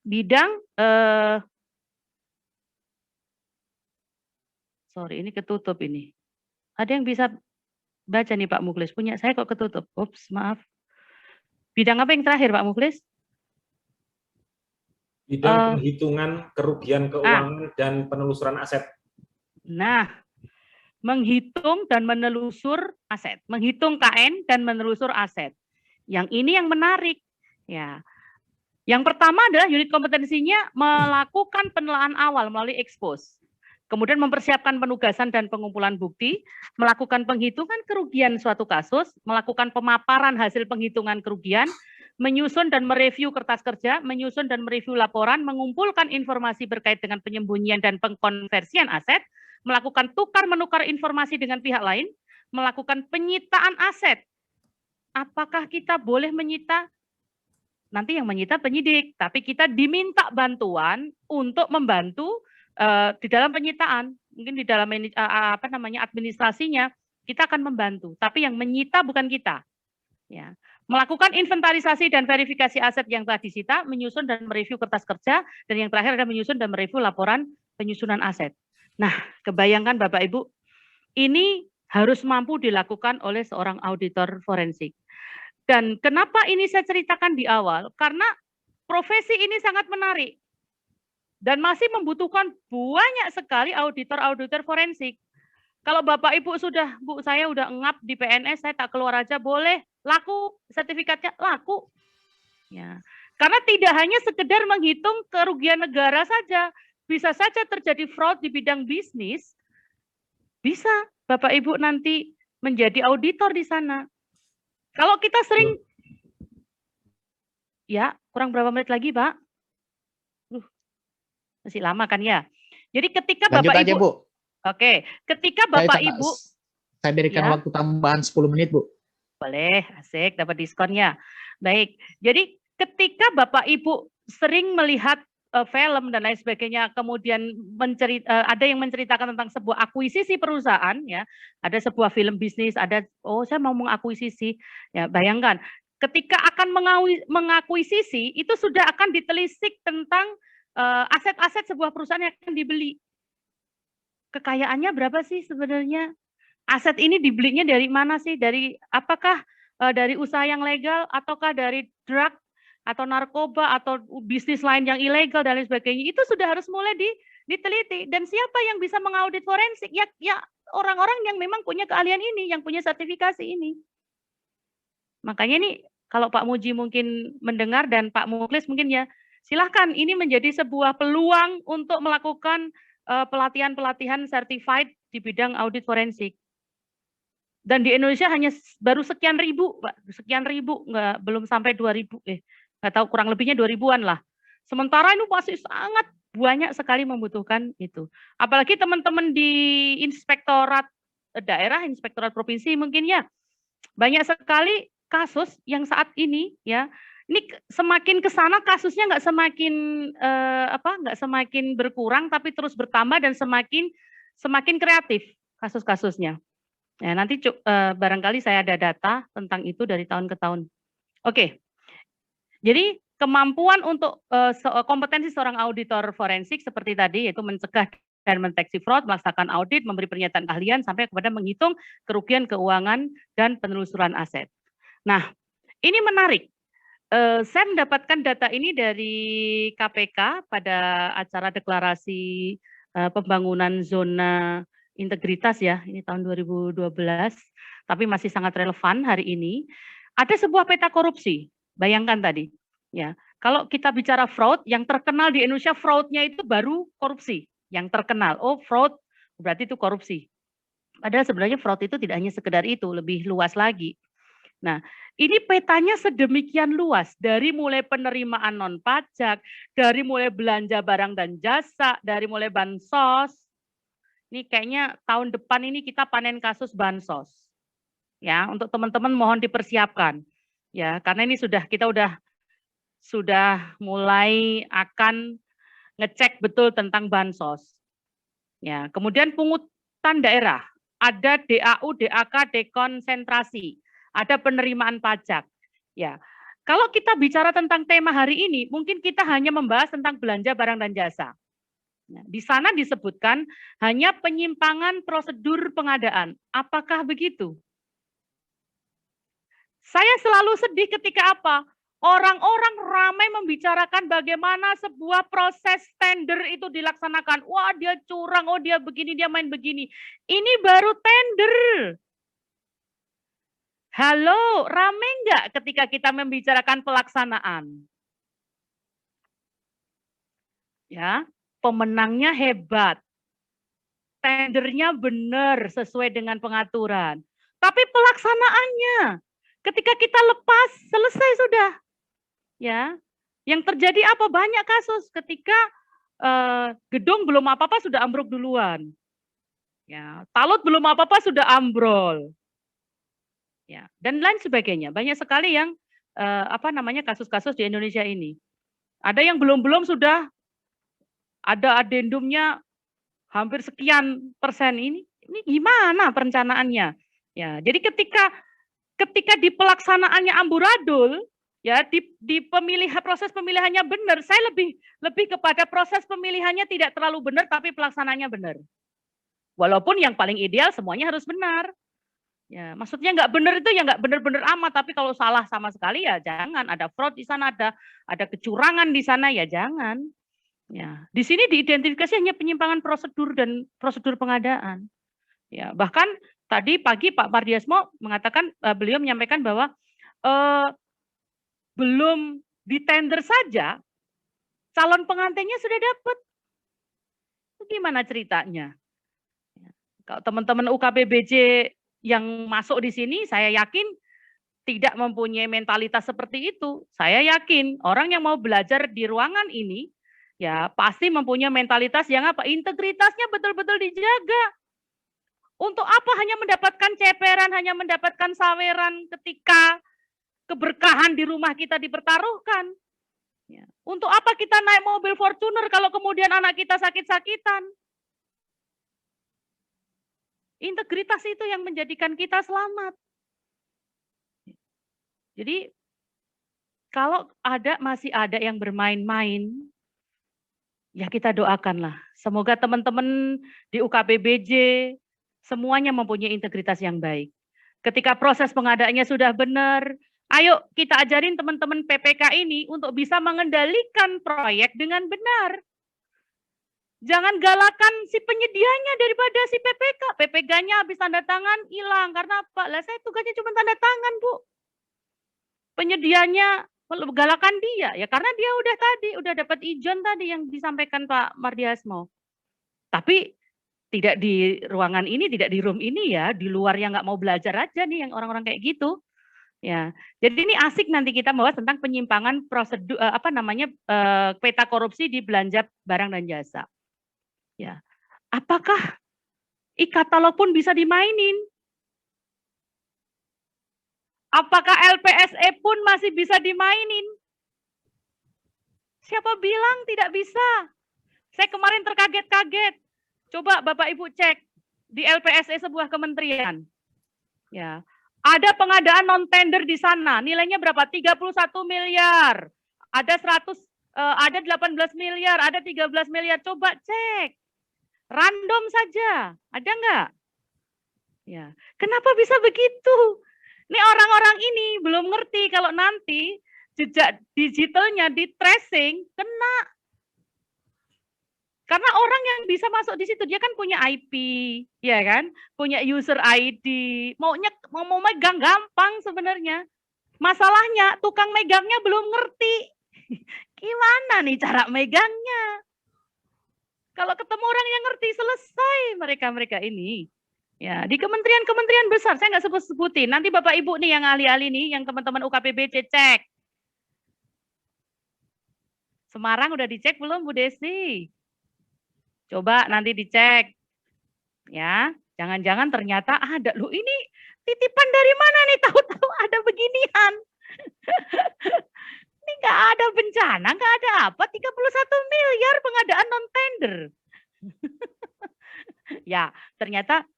bidang sorry, ini ketutup ini. Ada yang bisa baca nih Pak Mukhlis? Punya saya kok ketutup. Ups, maaf. Bidang apa yang terakhir Pak Mukhlis? Bidang penghitungan kerugian keuangan dan penelusuran aset. Nah, menghitung dan menelusur aset. Menghitung KN dan menelusur aset. Yang ini yang menarik. Ya. Yang pertama adalah unit kompetensinya melakukan penelaahan awal melalui expose. Kemudian mempersiapkan penugasan dan pengumpulan bukti, melakukan penghitungan kerugian suatu kasus, melakukan pemaparan hasil penghitungan kerugian, menyusun dan mereview kertas kerja, menyusun dan mereview laporan, mengumpulkan informasi berkait dengan penyembunyian dan pengkonversian aset, melakukan tukar-menukar informasi dengan pihak lain, melakukan penyitaan aset. Apakah kita boleh menyita? Nanti yang menyita penyidik, tapi kita diminta bantuan untuk membantu di dalam penyitaan, mungkin di dalam administrasinya kita akan membantu, tapi yang menyita bukan kita. Ya. Melakukan inventarisasi dan verifikasi aset yang telah disita, menyusun dan mereview kertas kerja, dan yang terakhir adalah menyusun dan mereview laporan penyusunan aset. Nah, kebayangkan Bapak Ibu, ini harus mampu dilakukan oleh seorang auditor forensik. Dan kenapa ini saya ceritakan di awal? Karena profesi ini sangat menarik. Dan masih membutuhkan banyak sekali auditor-auditor forensik. Kalau Bapak Ibu sudah, Bu saya udah ngap di PNS, saya tak keluar aja, boleh, laku, sertifikatnya laku. Ya. Karena tidak hanya sekedar menghitung kerugian negara saja, bisa saja terjadi fraud di bidang bisnis, bisa Bapak Ibu nanti menjadi auditor di sana. Kalau kita sering, ya kurang berapa menit lagi Pak? Masih lama kan ya. Jadi ketika Lanjut Bapak aja, Ibu, Bu. oke, ketika Bapak Ibu, saya berikan ya, waktu tambahan 10 menit, Bu. boleh, asik, dapat diskonnya. Baik, jadi ketika Bapak Ibu sering melihat film dan lain sebagainya, kemudian ada yang menceritakan tentang sebuah akuisisi perusahaan, ya, ada sebuah film bisnis, ada, oh saya mau mengakuisisi, ya bayangkan, ketika akan mengakuisisi itu sudah akan ditelisik tentang aset-aset sebuah perusahaan yang akan dibeli. Kekayaannya berapa sih sebenarnya? Aset ini dibelinya dari mana sih? Dari apakah dari usaha yang legal ataukah dari drug atau narkoba atau bisnis lain yang ilegal dan lain sebagainya? Itu sudah harus mulai diteliti. Dan siapa yang bisa mengaudit forensik? Ya orang-orang yang memang punya keahlian ini, yang punya sertifikasi ini. Makanya nih kalau Pak Muji mungkin mendengar dan Pak Mukhlis mungkin ya, silahkan ini menjadi sebuah peluang untuk melakukan pelatihan-pelatihan certified di bidang audit forensik. Dan di Indonesia hanya baru sekian ribu, Pak, sekian ribu, belum sampai 2000, nggak tahu kurang lebihnya 2000-an lah. Sementara itu masih sangat banyak sekali membutuhkan itu. Apalagi teman-teman di inspektorat daerah, inspektorat provinsi mungkin ya, banyak sekali kasus yang saat ini ya. Ini semakin ke sana kasusnya nggak semakin berkurang tapi terus bertambah dan semakin kreatif kasus-kasusnya. Ya, nanti barangkali saya ada data tentang itu dari tahun ke tahun. Oke. Jadi kemampuan untuk kompetensi seorang auditor forensik seperti tadi yaitu mencegah dan mendeteksi fraud, melaksanakan audit, memberi pernyataan keahlian sampai kepada menghitung kerugian keuangan dan penelusuran aset. Nah, ini menarik. Saya mendapatkan data ini dari KPK pada acara deklarasi pembangunan zona integritas ya, ini tahun 2012, tapi masih sangat relevan hari ini. Ada sebuah peta korupsi, bayangkan tadi. Ya, kalau kita bicara fraud, yang terkenal di Indonesia fraudnya itu baru korupsi, yang terkenal. Oh fraud berarti itu korupsi. Padahal sebenarnya fraud itu tidak hanya sekedar itu, lebih luas lagi. Nah, ini petanya sedemikian luas, dari mulai penerimaan non pajak, dari mulai belanja barang dan jasa, dari mulai bansos. Ini kayaknya tahun depan ini kita panen kasus bansos. Ya, untuk teman-teman mohon dipersiapkan. Ya, karena ini kita udah sudah mulai akan ngecek betul tentang bansos. Ya, kemudian pungutan daerah, ada DAU, DAK, dekonsentrasi, ada penerimaan pajak. Ya, kalau kita bicara tentang tema hari ini, mungkin kita hanya membahas tentang belanja barang dan jasa. Nah, di sana disebutkan hanya penyimpangan prosedur pengadaan. Apakah begitu? Saya selalu sedih ketika apa? Orang-orang ramai membicarakan bagaimana sebuah proses tender itu dilaksanakan. Wah, dia curang, oh dia begini, dia main begini. Ini baru tender. Halo, ramai nggak ketika kita membicarakan pelaksanaan? Ya, pemenangnya hebat. Tendernya benar sesuai dengan pengaturan. Tapi pelaksanaannya, ketika kita lepas, selesai sudah. Ya, yang terjadi apa? Banyak kasus ketika gedung belum apa-apa sudah ambruk duluan. Ya, talut belum apa-apa sudah ambrol. Ya, dan lain sebagainya. Banyak sekali yang kasus-kasus di Indonesia ini. Ada yang belum sudah ada adendumnya hampir sekian persen ini gimana perencanaannya? Ya, jadi ketika di pelaksanaannya amburadul, ya di proses pemilihannya benar, saya lebih kepada proses pemilihannya tidak terlalu benar tapi pelaksanaannya benar. Walaupun yang paling ideal semuanya harus benar. Ya, maksudnya nggak benar itu ya nggak benar-benar amat, tapi kalau salah sama sekali ya jangan, ada fraud di sana, ada kecurangan di sana ya jangan. Ya, di sini diidentifikasi hanya penyimpangan prosedur dan prosedur pengadaan. Ya, bahkan tadi pagi Pak Mardiasmo mengatakan, beliau menyampaikan bahwa belum di tender saja calon pengantinnya sudah dapat. Itu gimana ceritanya? Kalau teman-teman UKPBJ yang masuk di sini, saya yakin tidak mempunyai mentalitas seperti itu. Saya yakin orang yang mau belajar di ruangan ini, ya pasti mempunyai mentalitas yang apa? Integritasnya betul-betul dijaga. Untuk apa hanya mendapatkan ceperan, hanya mendapatkan saweran ketika keberkahan di rumah kita dipertaruhkan? Ya. Untuk apa kita naik mobil Fortuner kalau kemudian anak kita sakit-sakitan? Integritas itu yang menjadikan kita selamat. Jadi kalau masih ada yang bermain-main, ya kita doakanlah. Semoga teman-teman di UKPBJ semuanya mempunyai integritas yang baik. Ketika proses pengadaannya sudah benar, ayo kita ajarin teman-teman PPK ini untuk bisa mengendalikan proyek dengan benar. Jangan galakan si penyedianya daripada si PPK. PPK-nya habis tanda tangan hilang. Karena apa? Lah saya tugasnya cuma tanda tangan, Bu. Penyedianya galakan dia. Ya karena dia udah dapat ijon tadi yang disampaikan Pak Mardiasmo. Tapi tidak di ruangan ini, tidak di room ini ya. Di luar yang nggak mau belajar aja nih yang orang-orang kayak gitu. Ya, jadi ini asik nanti kita bahas tentang penyimpangan prosedur peta korupsi di belanja barang dan jasa. Ya, apakah e-katalog pun bisa dimainin? Apakah LPSE pun masih bisa dimainin? Siapa bilang tidak bisa? Saya kemarin terkaget-kaget. Coba Bapak Ibu cek di LPSE sebuah kementerian. Ya, ada pengadaan non tender di sana. Nilainya berapa? 31 miliar. Ada 18 miliar, ada 13 miliar. Coba cek. Random saja, ada nggak? Ya, kenapa bisa begitu? Ini orang-orang ini belum ngerti kalau nanti jejak digitalnya di tracing kena. Karena orang yang bisa masuk di situ dia kan punya IP, ya kan? Punya user ID. Mau megang gampang sebenarnya. Masalahnya tukang megangnya belum ngerti. Gimana nih cara megangnya? Kalau ketemu orang yang ngerti, selesai mereka ini. Ya, di kementerian-kementerian besar, saya nggak sebut-sebutin. Nanti Bapak Ibu nih yang ahli-ahli nih, yang teman-teman UKPBC cek. Semarang udah dicek belum Bu Desi? Coba nanti dicek. Ya, jangan-jangan ternyata ada. Loh ini titipan dari mana nih? Tahu-tahu ada beginian. Ini nggak ada bencana, nggak ada apa, 31 miliar pengadaan non-tender. Ya, ternyata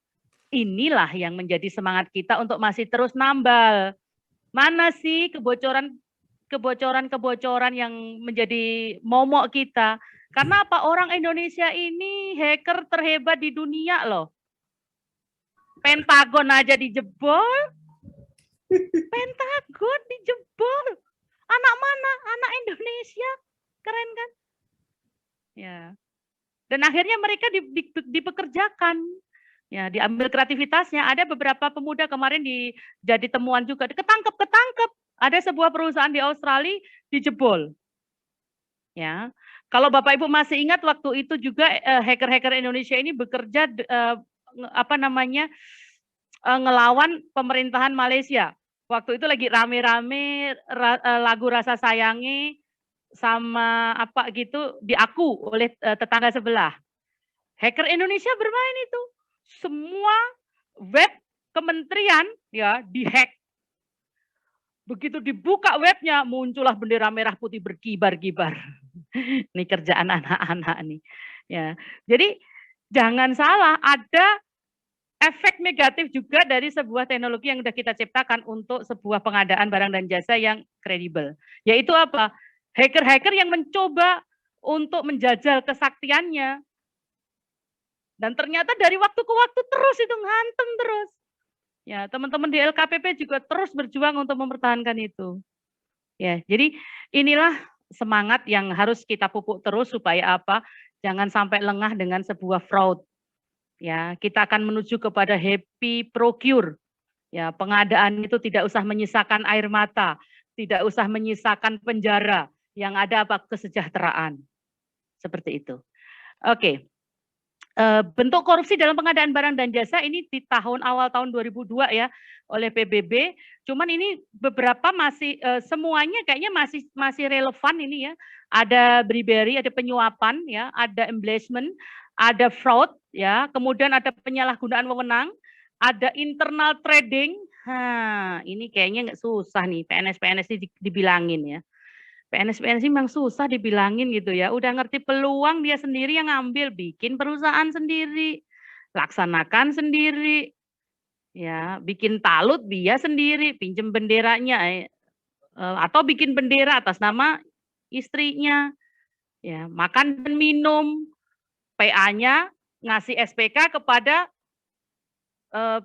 inilah yang menjadi semangat kita untuk masih terus nambal. Mana sih kebocoran yang menjadi momok kita? Karena apa? Orang Indonesia ini hacker terhebat di dunia loh. Pentagon aja dijebol. Pentagon dijebol. Anak mana? Anak Indonesia. Keren kan? Ya. Dan akhirnya mereka dipekerjakan. Ya, diambil kreativitasnya. Ada beberapa pemuda kemarin jadi temuan juga. Ketangkep. Ada sebuah perusahaan di Australia dijebol. Ya. Kalau Bapak Ibu masih ingat waktu itu juga hacker-hacker Indonesia ini bekerja ngelawan pemerintahan Malaysia. Waktu itu lagi rame-rame lagu Rasa Sayangi sama apa gitu diaku oleh tetangga sebelah. Hacker Indonesia bermain itu. Semua web kementerian ya dihack. Begitu dibuka webnya muncullah bendera merah putih berkibar-kibar. Ini kerjaan anak-anak nih. Ya. Jadi jangan salah, ada efek negatif juga dari sebuah teknologi yang sudah kita ciptakan untuk sebuah pengadaan barang dan jasa yang kredibel. Yaitu apa? Hacker-hacker yang mencoba untuk menjajal kesaktiannya. Dan ternyata dari waktu ke waktu terus itu ngantem terus. Ya, teman-teman di LKPP juga terus berjuang untuk mempertahankan itu. Ya, jadi inilah semangat yang harus kita pupuk terus supaya apa? Jangan sampai lengah dengan sebuah fraud. Ya, kita akan menuju kepada happy procure. Ya, pengadaan itu tidak usah menyisakan air mata, tidak usah menyisakan penjara, yang ada apa? Kesejahteraan. Seperti itu. Oke. Bentuk korupsi dalam pengadaan barang dan jasa ini di awal tahun 2002 ya oleh PBB. Cuman ini beberapa masih semuanya kayaknya masih relevan ini ya. Ada bribery, ada penyuapan ya, ada embezzlement, ada fraud ya, kemudian ada penyalahgunaan wewenang, ada internal trading. Ini kayaknya nggak susah nih PNS ini dibilangin ya. PNS ini memang susah dibilangin gitu ya. Udah ngerti peluang dia sendiri yang ngambil, bikin perusahaan sendiri, laksanakan sendiri, ya bikin talut dia sendiri, pinjem benderanya, atau bikin bendera atas nama istrinya, ya makan dan minum, PA-nya ngasih SPK kepada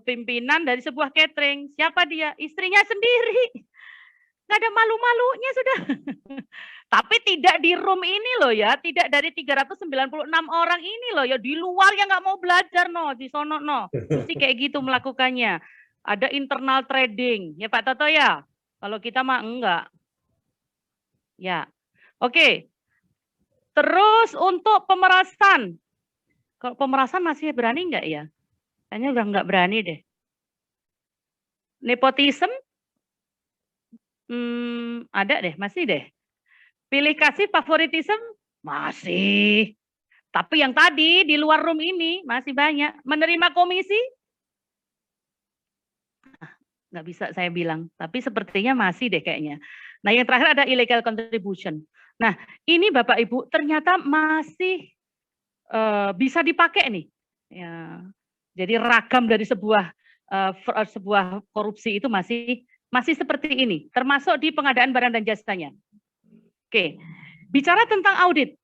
pimpinan dari sebuah catering. Siapa dia? Istrinya sendiri. Nggak ada malu-malunya sudah. Tapi tidak di room ini loh ya, tidak dari 396 orang ini loh ya, di luar yang nggak mau belajar no, di sono no. Mesti kayak gitu melakukannya. Ada internal trading, ya Pak Toto ya. Kalau kita mah enggak. Ya, oke. Terus untuk pemerasan. Kalau pemerasan masih berani enggak ya? Kayaknya udah enggak berani deh. Nepotisme? Ada deh, masih deh. Pilih kasih favoritisme? Masih. Tapi yang tadi di luar room ini masih banyak. Menerima komisi? Nggak bisa saya bilang, tapi sepertinya masih deh kayaknya. Nah yang terakhir ada illegal contribution. Nah ini Bapak Ibu ternyata masih bisa dipakai nih. Ya, jadi ragam dari sebuah korupsi itu masih seperti ini, termasuk di pengadaan barang dan jasanya. Oke, bicara tentang audit,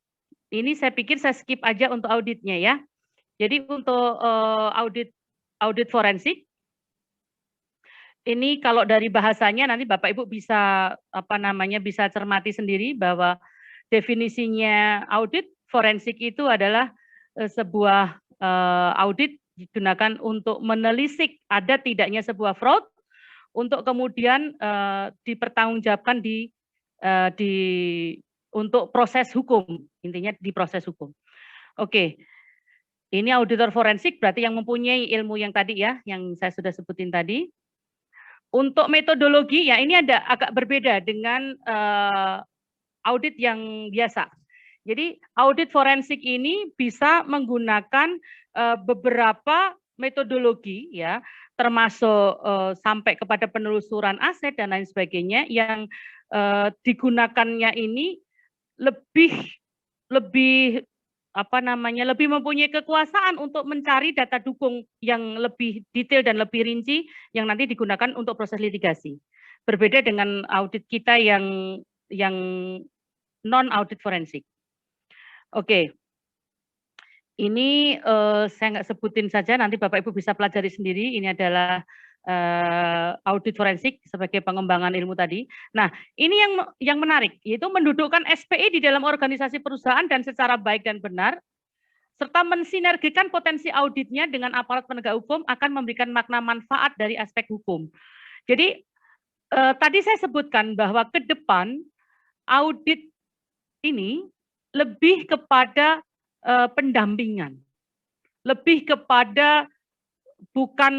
ini saya pikir saya skip aja untuk auditnya ya. Jadi untuk audit forensik, ini kalau dari bahasanya nanti Bapak Ibu bisa bisa cermati sendiri bahwa definisinya audit forensik itu adalah sebuah audit digunakan untuk menelisik ada tidaknya sebuah fraud untuk kemudian dipertanggungjawabkan untuk proses hukum, intinya di proses hukum. Oke, ini auditor forensik berarti yang mempunyai ilmu yang tadi ya, yang saya sudah sebutin tadi. Untuk metodologi ya ini agak berbeda dengan audit yang biasa. Jadi audit forensik ini bisa menggunakan beberapa metodologi ya, termasuk sampai kepada penelusuran aset dan lain sebagainya yang digunakannya ini lebih apa namanya, lebih mempunyai kekuasaan untuk mencari data dukung yang lebih detail dan lebih rinci yang nanti digunakan untuk proses litigasi. Berbeda dengan audit kita yang non audit forensik. Oke. Ini saya nggak sebutin saja, nanti Bapak Ibu bisa pelajari sendiri. Ini adalah audit forensik sebagai pengembangan ilmu tadi. Nah, ini yang menarik, yaitu mendudukkan SPI di dalam organisasi perusahaan dan secara baik dan benar, serta mensinergikan potensi auditnya dengan aparat penegak hukum akan memberikan makna manfaat dari aspek hukum. Jadi, tadi saya sebutkan bahwa ke depan audit ini lebih kepada pendampingan, lebih kepada bukan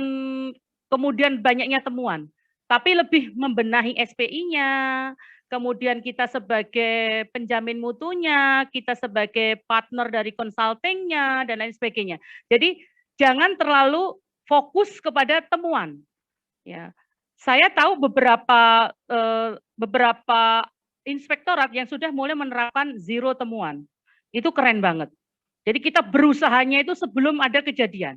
kemudian banyaknya temuan, tapi lebih membenahi SPI-nya, kemudian kita sebagai penjamin mutunya, kita sebagai partner dari consulting-nya, dan lain sebagainya. Jadi jangan terlalu fokus kepada temuan. Ya, saya tahu beberapa inspektorat yang sudah mulai menerapkan zero temuan. Itu keren banget. Jadi kita berusahanya itu sebelum ada kejadian.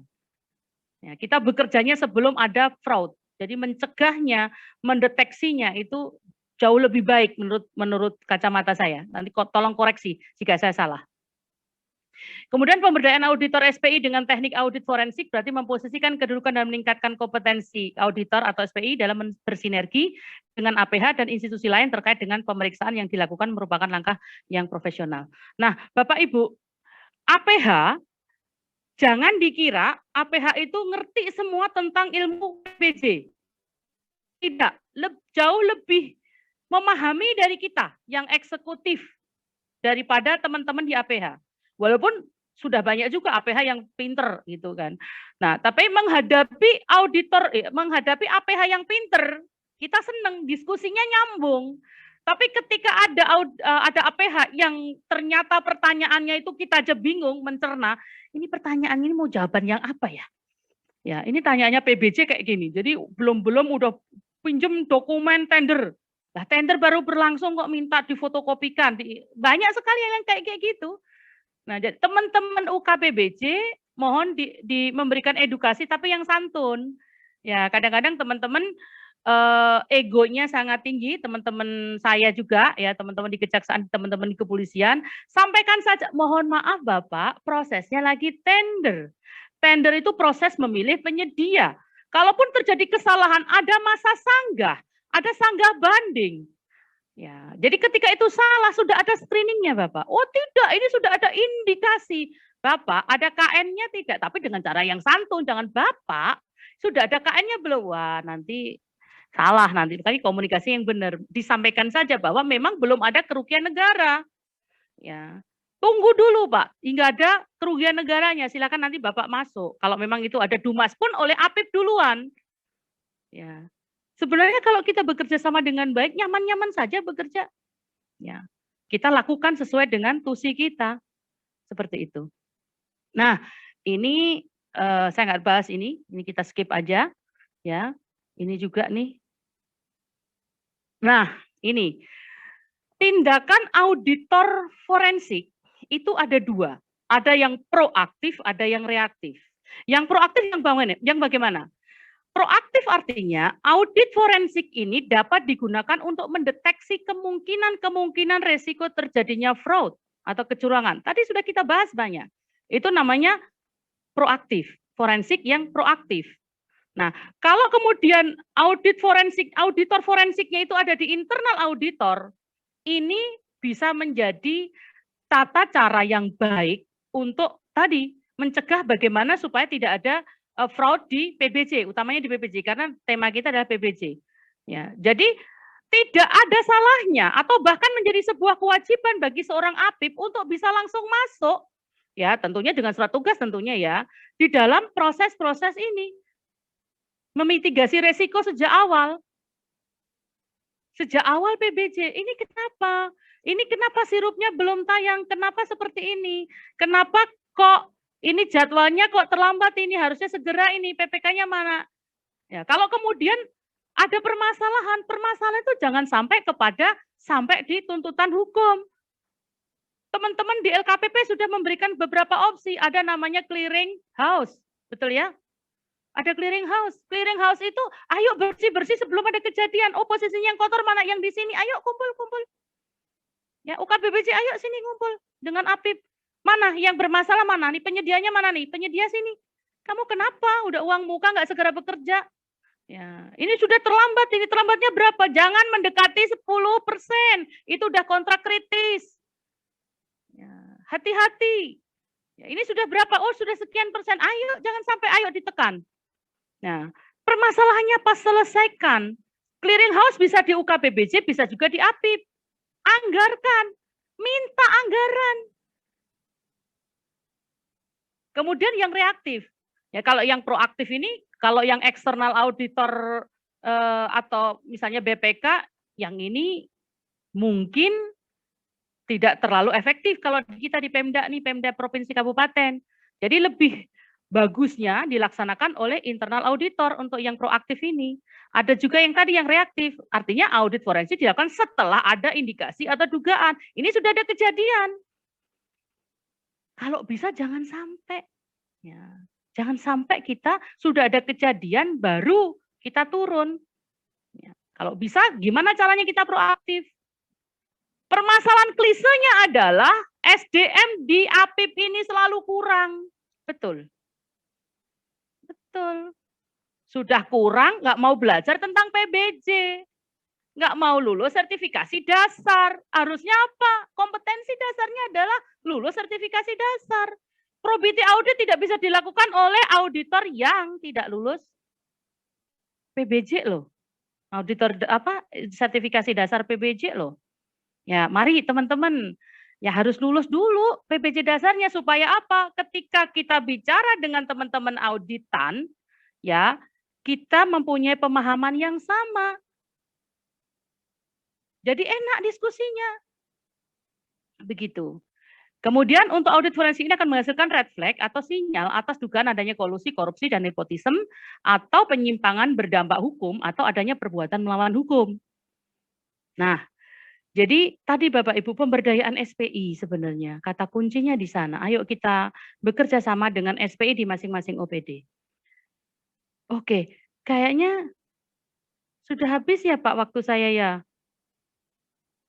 Ya, kita bekerjanya sebelum ada fraud. Jadi mencegahnya, mendeteksinya itu jauh lebih baik menurut kacamata saya. Nanti tolong koreksi jika saya salah. Kemudian pemberdayaan auditor SPI dengan teknik audit forensik berarti memposisikan kedudukan dan meningkatkan kompetensi auditor atau SPI dalam bersinergi dengan APH dan institusi lain terkait dengan pemeriksaan yang dilakukan merupakan langkah yang profesional. Nah, Bapak Ibu, APH, jangan dikira APH itu ngerti semua tentang ilmu PBJ. Tidak, jauh lebih memahami dari kita yang eksekutif daripada teman-teman di APH. Walaupun sudah banyak juga APH yang pinter gitu kan. Nah, tapi menghadapi menghadapi APH yang pinter, kita seneng, diskusinya nyambung. Tapi ketika ada APH yang ternyata pertanyaannya itu kita aja bingung mencerna, ini pertanyaan ini mau jawaban yang apa ya? Ya, ini tanyaannya PBJ kayak gini. Jadi belum udah pinjem dokumen tender. Lah tender baru berlangsung kok minta difotokopikan. Banyak sekali yang kayak gitu. Nah, teman-teman UKPBJ mohon memberikan edukasi tapi yang santun. Ya, kadang-kadang teman-teman egonya sangat tinggi, teman-teman saya juga ya, teman-teman di kejaksaan, teman-teman di kepolisian, sampaikan saja, mohon maaf Bapak, prosesnya lagi tender. Tender itu proses memilih penyedia. Kalaupun terjadi kesalahan, ada masa sanggah, ada sanggah banding. Ya, jadi ketika itu salah sudah ada screeningnya Bapak. Oh tidak, ini sudah ada indikasi. Bapak, ada KN-nya tidak, tapi dengan cara yang santun, jangan Bapak, sudah ada KN-nya belum? Wah, nanti salah nanti, tapi komunikasi yang benar. Disampaikan saja bahwa memang belum ada kerugian negara. Ya, tunggu dulu Pak, hingga ada kerugian negaranya. Silakan nanti Bapak masuk. Kalau memang itu ada Dumas pun oleh APIP duluan. Ya, sebenarnya kalau kita bekerja sama dengan baik, nyaman-nyaman saja bekerja. Ya, kita lakukan sesuai dengan tusi kita, seperti itu. Nah, ini saya nggak bahas ini kita skip aja. Ya, ini juga nih. Nah, ini tindakan auditor forensik itu ada dua. Ada yang proaktif, ada yang reaktif. Yang proaktif yang bagaimana? Proaktif artinya audit forensik ini dapat digunakan untuk mendeteksi kemungkinan resiko terjadinya fraud atau kecurangan. Tadi sudah kita bahas banyak. Itu namanya proaktif, forensik yang proaktif. Nah, kalau kemudian auditor forensiknya itu ada di internal auditor, ini bisa menjadi tata cara yang baik untuk tadi mencegah bagaimana supaya tidak ada fraud di PBJ, utamanya di PBJ karena tema kita adalah PBJ. Ya, jadi tidak ada salahnya atau bahkan menjadi sebuah kewajiban bagi seorang APIP untuk bisa langsung masuk, ya tentunya dengan surat tugas tentunya ya, di dalam proses-proses ini. Memitigasi resiko sejak awal. Sejak awal PBJ, ini kenapa? Ini kenapa sirupnya belum tayang? Kenapa seperti ini? Kenapa kok ini jadwalnya kok terlambat ini? Harusnya segera ini, PPK-nya mana? Ya, kalau kemudian Ada permasalahan, permasalahan itu jangan sampai di tuntutan hukum. Teman-teman di LKPP sudah memberikan beberapa opsi, ada namanya clearing house, betul ya? Ada clearing house. Clearing house itu, ayo bersih-bersih sebelum ada kejadian. Oh, posisinya yang kotor mana? Yang di sini. Ayo kumpul-kumpul. Ya, UKBBJ, ayo sini ngumpul dengan APIP. Mana yang bermasalah mana nih? Penyedianya mana nih? Penyedia sini. Kamu kenapa? Udah uang muka nggak segera bekerja? Ya, ini sudah terlambat. Ini terlambatnya berapa? Jangan mendekati 10%. Itu udah kontrak kritis. Ya, hati-hati. Ya, ini sudah berapa? Oh, sudah sekian persen. Ayo, jangan sampai ayo ditekan. Nah, permasalahannya pas selesaikan. Clearing house bisa di UKBBJ, bisa juga di APIP. Anggarkan, minta anggaran. Kemudian yang reaktif. Ya, kalau yang proaktif ini, kalau yang eksternal auditor atau misalnya BPK, yang ini mungkin tidak terlalu efektif kalau kita di Pemda nih, Pemda Provinsi Kabupaten. Jadi lebih bagusnya dilaksanakan oleh internal auditor untuk yang proaktif ini. Ada juga yang tadi yang reaktif, artinya audit forensik dilakukan setelah ada indikasi atau dugaan. Ini sudah ada kejadian. Kalau bisa jangan sampai. Ya, jangan sampai kita sudah ada kejadian baru kita turun. Ya, kalau bisa gimana caranya kita proaktif? Permasalahan klisenya adalah SDM di APIP ini selalu kurang. Betul. Betul. Sudah kurang, nggak mau belajar tentang PBJ. Nggak mau lulus sertifikasi dasar. Harusnya apa? Kompetensi dasarnya adalah lulus sertifikasi dasar. Probity audit tidak bisa dilakukan oleh auditor yang tidak lulus PBJ loh. Auditor sertifikasi dasar PBJ loh. Ya, mari teman-teman, ya harus lulus dulu PBJ dasarnya supaya apa? Ketika kita bicara dengan teman-teman auditan, ya, kita mempunyai pemahaman yang sama. Jadi enak diskusinya. Begitu. Kemudian untuk audit forensik ini akan menghasilkan red flag atau sinyal atas dugaan adanya kolusi, korupsi, dan nepotisme atau penyimpangan berdampak hukum atau adanya perbuatan melawan hukum. Nah, jadi tadi Bapak Ibu pemberdayaan SPI sebenarnya kata kuncinya di sana. Ayo kita bekerja sama dengan SPI di masing-masing OPD. Oke, kayaknya sudah habis ya Pak waktu saya ya.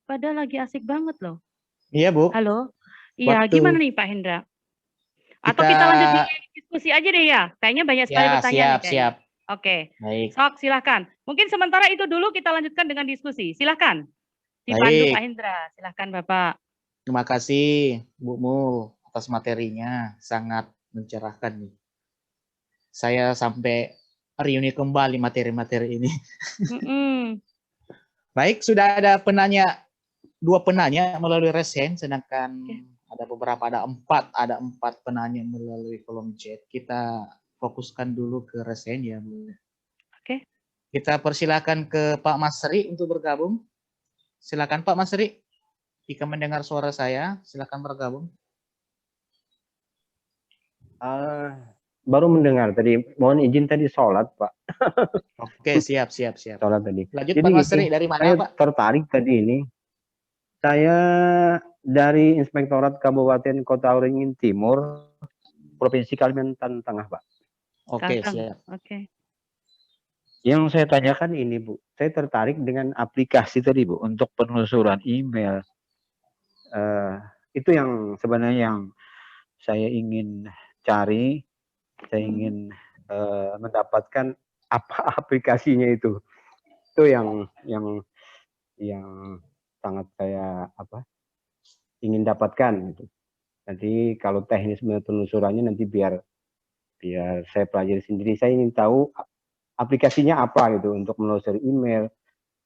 Padahal lagi asik banget loh. Iya, Bu. Halo. Iya, Waktu gimana nih Pak Hendra? Atau kita lanjut di diskusi aja deh ya. Kayaknya banyak sekali Ya, pertanyaan. siap. Oke. Baik. Sok, silahkan. Mungkin sementara itu dulu kita lanjutkan dengan diskusi. Silahkan. Dipandu Baik. Pak Hendra. Silahkan Bapak. Terima kasih Bu Mu atas materinya, sangat mencerahkan nih. Saya sampai reuni kembali materi-materi ini. Baik, sudah ada dua penanya melalui raise hand, sedangkan ada empat penanya melalui kolom chat. Kita fokuskan dulu ke raise hand ya Bu. Oke. Kita persilakan ke Pak Masri untuk bergabung. Silakan Pak Masri. Jika mendengar suara saya, silakan bergabung. Baru mendengar tadi, mohon izin tadi sholat Pak. Oke, siap. Sholat tadi. Lanjut Jadi, Pak Masri, dari mana saya Pak? tertarik tadi ini. Saya dari Inspektorat Kabupaten Kota Waringin Timur, Provinsi Kalimantan Tengah Pak. Oke, siap. Oke. Yang saya tanyakan ini Bu, saya tertarik dengan aplikasi tadi Bu, untuk penelusuran email. Itu yang sebenarnya yang saya ingin cari, saya ingin mendapatkan apa aplikasinya itu. Itu yang sangat saya ingin dapatkan gitu. Nanti kalau teknis penelusurannya nanti biar saya pelajari sendiri. Saya ingin tahu aplikasinya apa gitu untuk menelusuri email.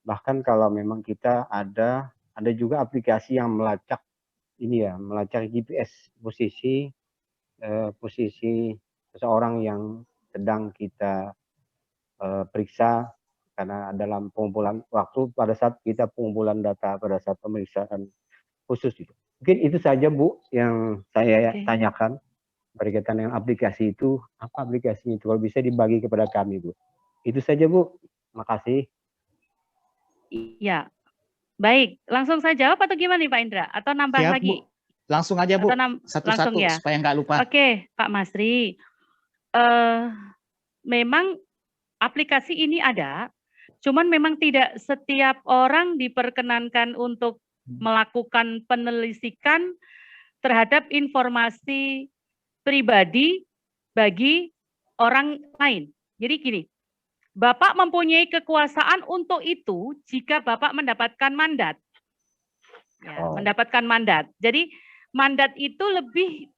Bahkan kalau memang kita ada juga aplikasi yang melacak melacak GPS posisi seseorang yang sedang kita periksa, karena dalam pengumpulan waktu pada saat kita pengumpulan data pada saat pemeriksaan khusus itu. Mungkin itu saja Bu yang saya tanyakan berkaitan dengan aplikasi itu. Apa aplikasinya itu? Kalau bisa dibagi kepada kami Bu. Itu saja Bu. Makasih. Iya. Baik, langsung saya jawab atau gimana nih Pak Indra? Atau nambah Siap, lagi? Bu. Langsung aja, Bu. Atau langsung Satu-satu ya? supaya nggak lupa. Oke, Pak Masri. Memang aplikasi ini ada, cuman memang tidak setiap orang diperkenankan untuk melakukan penelusuran terhadap informasi pribadi bagi orang lain. Jadi gini, Bapak mempunyai kekuasaan untuk itu jika Bapak mendapatkan mandat. Ya, mendapatkan mandat. Jadi mandat itu lebih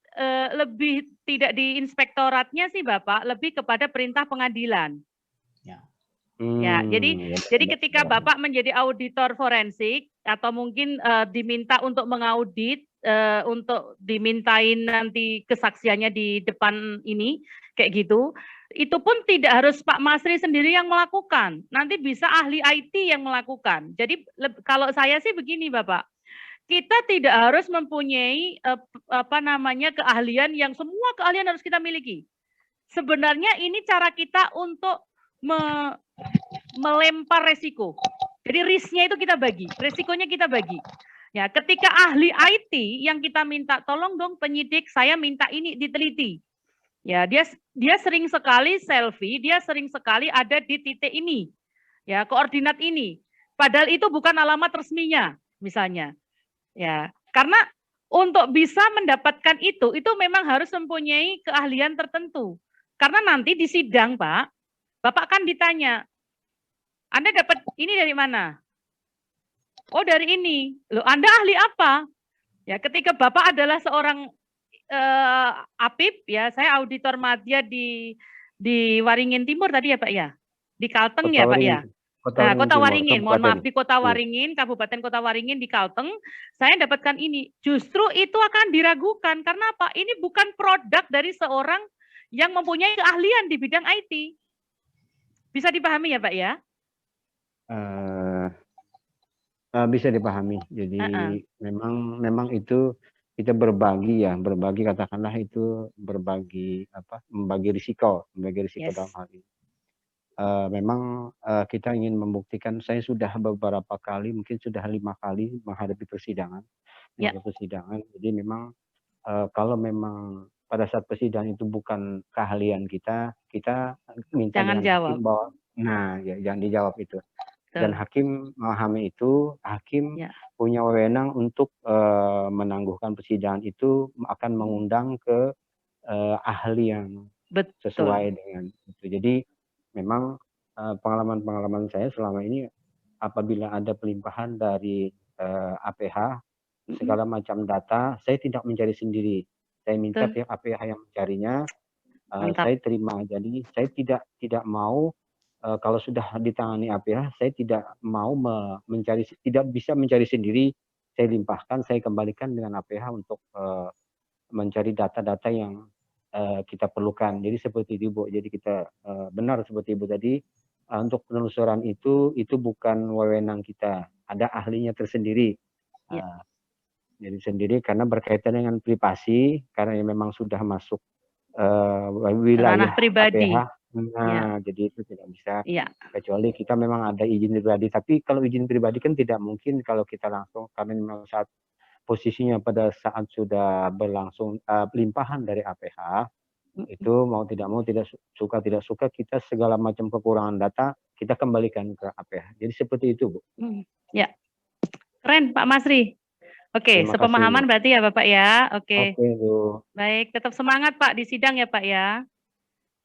tidak di inspektoratnya sih Bapak, lebih kepada perintah pengadilan. Ya, jadi ketika Bapak menjadi auditor forensik atau mungkin diminta untuk mengaudit, untuk dimintain nanti kesaksiannya di depan ini, kayak gitu, itu pun tidak harus Pak Masri sendiri yang melakukan. Nanti bisa ahli IT yang melakukan. Jadi kalau saya sih begini Bapak, kita tidak harus mempunyai keahlian yang semua keahlian harus kita miliki. Sebenarnya ini cara kita untuk melempar resiko. Jadi risknya itu kita bagi, resikonya kita bagi. Ya, ketika ahli IT yang kita minta tolong dong penyidik, saya minta ini diteliti. Ya, dia sering sekali selfie, dia sering sekali ada di titik ini. Ya, koordinat ini. Padahal itu bukan alamat resminya, misalnya. Ya, karena untuk bisa mendapatkan itu memang harus mempunyai keahlian tertentu. Karena nanti di sidang, Pak, Bapak kan ditanya, Anda dapat ini dari mana? Oh, dari ini. Loh, Anda ahli apa? Ya, ketika Bapak adalah seorang APIP, ya, saya auditor madya di Waringin Timur tadi ya, Pak ya? Di Kalteng ya, Pak ya? Kota Waringin, mohon maaf, di Kota Waringin, Kabupaten Kota Waringin di Kalteng, saya dapatkan ini. Justru itu akan diragukan, karena apa? Ini bukan produk dari seorang yang mempunyai keahlian di bidang IT. Bisa dipahami ya Pak ya? Bisa dipahami. Jadi memang itu kita berbagi ya, berbagi katakanlah itu membagi risiko dalam hal ini. Memang kita ingin membuktikan, saya sudah beberapa kali, mungkin sudah 5 kali menghadapi persidangan. Jadi memang kalau memang pada saat persidangan itu bukan keahlian kita minta jangan dengan jawab. Hakim bahwa, jangan dijawab itu. Dan hakim memahami itu, hakim punya wewenang untuk menangguhkan persidangan itu, akan mengundang ke ahli yang sesuai dengan itu. Jadi memang pengalaman saya selama ini, apabila ada pelimpahan dari APH, segala macam data, saya tidak mencari sendiri. Saya minta pihak APH yang mencarinya, saya terima. Jadi saya tidak mau, kalau sudah ditangani APH, saya tidak mau tidak bisa mencari sendiri. Saya limpahkan, saya kembalikan dengan APH untuk mencari data-data yang kita perlukan. Jadi seperti itu, Bu. Jadi kita benar seperti Ibu tadi, untuk penelusuran itu bukan wewenang kita. Ada ahlinya tersendiri. Jadi sendiri karena berkaitan dengan privasi, karena memang sudah masuk wilayah ranah pribadi. APH. Jadi itu tidak bisa, kecuali kita memang ada izin pribadi. Tapi kalau izin pribadi kan tidak mungkin kalau kita langsung, karena memang saat posisinya pada saat sudah berlangsung pelimpahan dari APH, itu mau tidak suka kita segala macam kekurangan data kita kembalikan ke APH. Jadi seperti itu, Bu. Ya, keren Pak Masri. Oke, sepemahaman berarti ya Bapak ya. Oke, Bu. Baik, tetap semangat Pak di sidang ya Pak ya.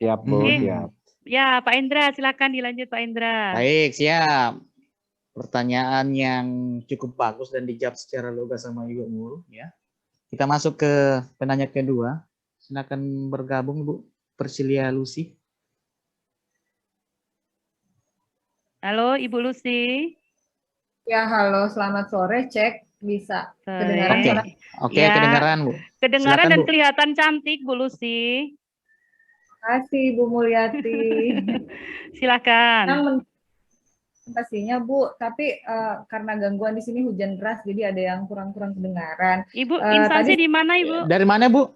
Siap, Bu. Siap. Ya, Pak Indra, silakan dilanjut Pak Indra. Baik, siap. Pertanyaan yang cukup bagus dan dijawab secara lugas sama Ibu Mul, ya. Kita masuk ke penanya kedua. Silakan bergabung Bu Persilia Lucy. Halo Ibu Lucy. Ya, halo, selamat sore. Cek, bisa kedengaran? Oke, kedengaran Bu. Kedengaran silakan, dan Bu. kelihatan cantik Bu Lucy. Terima kasih Bu Mulyati. Silakan. Pastinya Bu, tapi karena gangguan di sini hujan deras, jadi ada yang kurang-kurang kedengaran. Ibu instansi di mana Ibu? Dari mana Bu?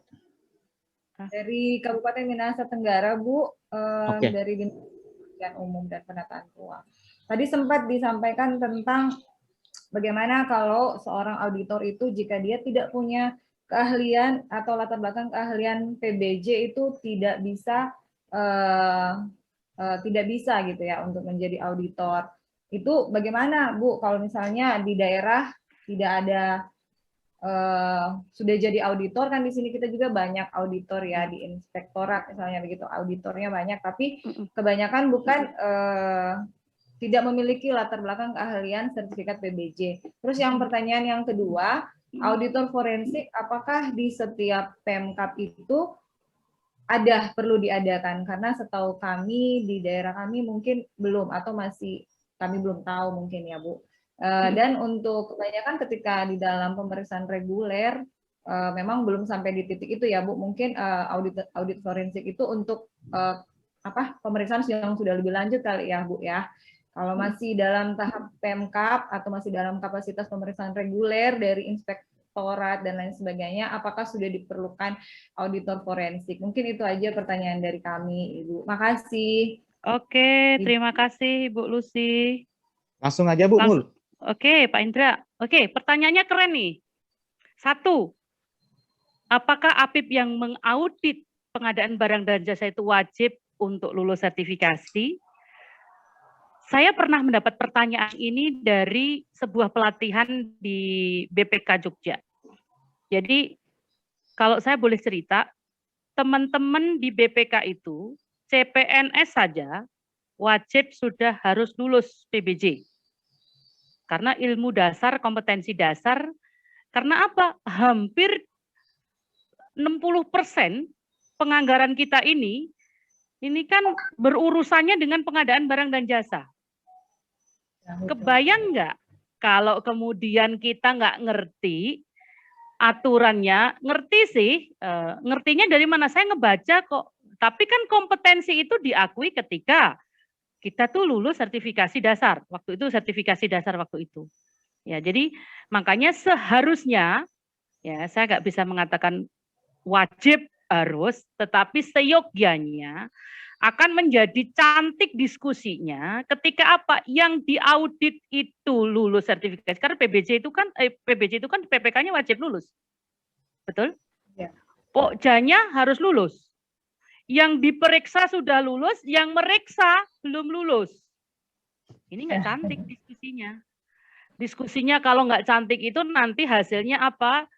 Dari Kabupaten Minahasa Tenggara Bu. Dari pemilihan umum dan penataan keuangan. Tadi sempat disampaikan tentang bagaimana kalau seorang auditor itu jika dia tidak punya keahlian atau latar belakang keahlian PBJ itu tidak bisa gitu ya untuk menjadi auditor. Itu bagaimana Bu kalau misalnya di daerah tidak ada sudah jadi auditor, kan di sini kita juga banyak auditor ya di inspektorat misalnya begitu, auditornya banyak tapi kebanyakan bukan tidak memiliki latar belakang keahlian sertifikat PBJ. Terus yang pertanyaan yang kedua, auditor forensik apakah di setiap Pemkab itu perlu diadakan? Karena setahu kami di daerah kami mungkin belum atau masih kami belum tahu mungkin ya Bu. Dan untuk kebanyakan ketika di dalam pemeriksaan reguler memang belum sampai di titik itu ya Bu. Mungkin audit forensik itu untuk pemeriksaan yang sudah lebih lanjut kali ya Bu ya. Kalau masih dalam tahap Pemkab atau masih dalam kapasitas pemeriksaan reguler dari inspektorat dan lain sebagainya, apakah sudah diperlukan auditor forensik? Mungkin itu aja pertanyaan dari kami, Ibu. Makasih. Oke, terima kasih Bu Lucy. Langsung aja Bu Mul. Oke, Pak Indra. Oke, pertanyaannya keren nih. 1, apakah APIP yang mengaudit pengadaan barang dan jasa itu wajib untuk lulus sertifikasi? Saya pernah mendapat pertanyaan ini dari sebuah pelatihan di BPK Jogja. Jadi, kalau saya boleh cerita, teman-teman di BPK itu, CPNS saja wajib sudah harus lulus PBJ. Karena ilmu dasar, kompetensi dasar, karena apa? Hampir 60% penganggaran kita ini kan berurusannya dengan pengadaan barang dan jasa. Kebayang nggak kalau kemudian kita nggak ngerti aturannya, ngerti sih, ngertinya dari mana? Saya ngebaca kok, tapi kan kompetensi itu diakui ketika kita tuh lulus sertifikasi dasar, waktu itu sertifikasi dasar waktu itu. Ya, jadi makanya seharusnya, ya saya nggak bisa mengatakan wajib harus, tetapi seyogyanya akan menjadi cantik diskusinya ketika apa yang diaudit itu lulus sertifikasi. Karena PBJ itu kan PPK-nya wajib lulus. Betul? Ya. Pokjanya harus lulus. Yang diperiksa sudah lulus, yang meriksa belum lulus. Ini nggak cantik diskusinya. Diskusinya kalau nggak cantik itu nanti hasilnya apa?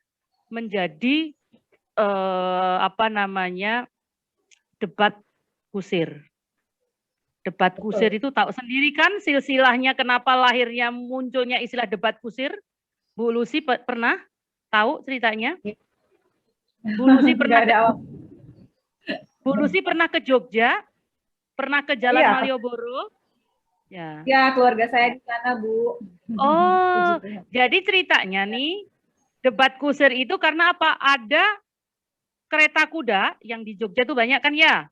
Menjadi debat kusir. Debat kusir itu tahu sendiri kan silsilahnya kenapa lahirnya munculnya istilah debat kusir? Bu Lucy pernah tahu ceritanya? Bu Lucy pernah Bu Lucy pernah ke Jogja? Pernah ke Jalan Malioboro? Ya. Ya, keluarga saya di sana, Bu. Oh, jadi ceritanya nih debat kusir itu karena apa? Ada kereta kuda yang di Jogja tuh banyak kan ya?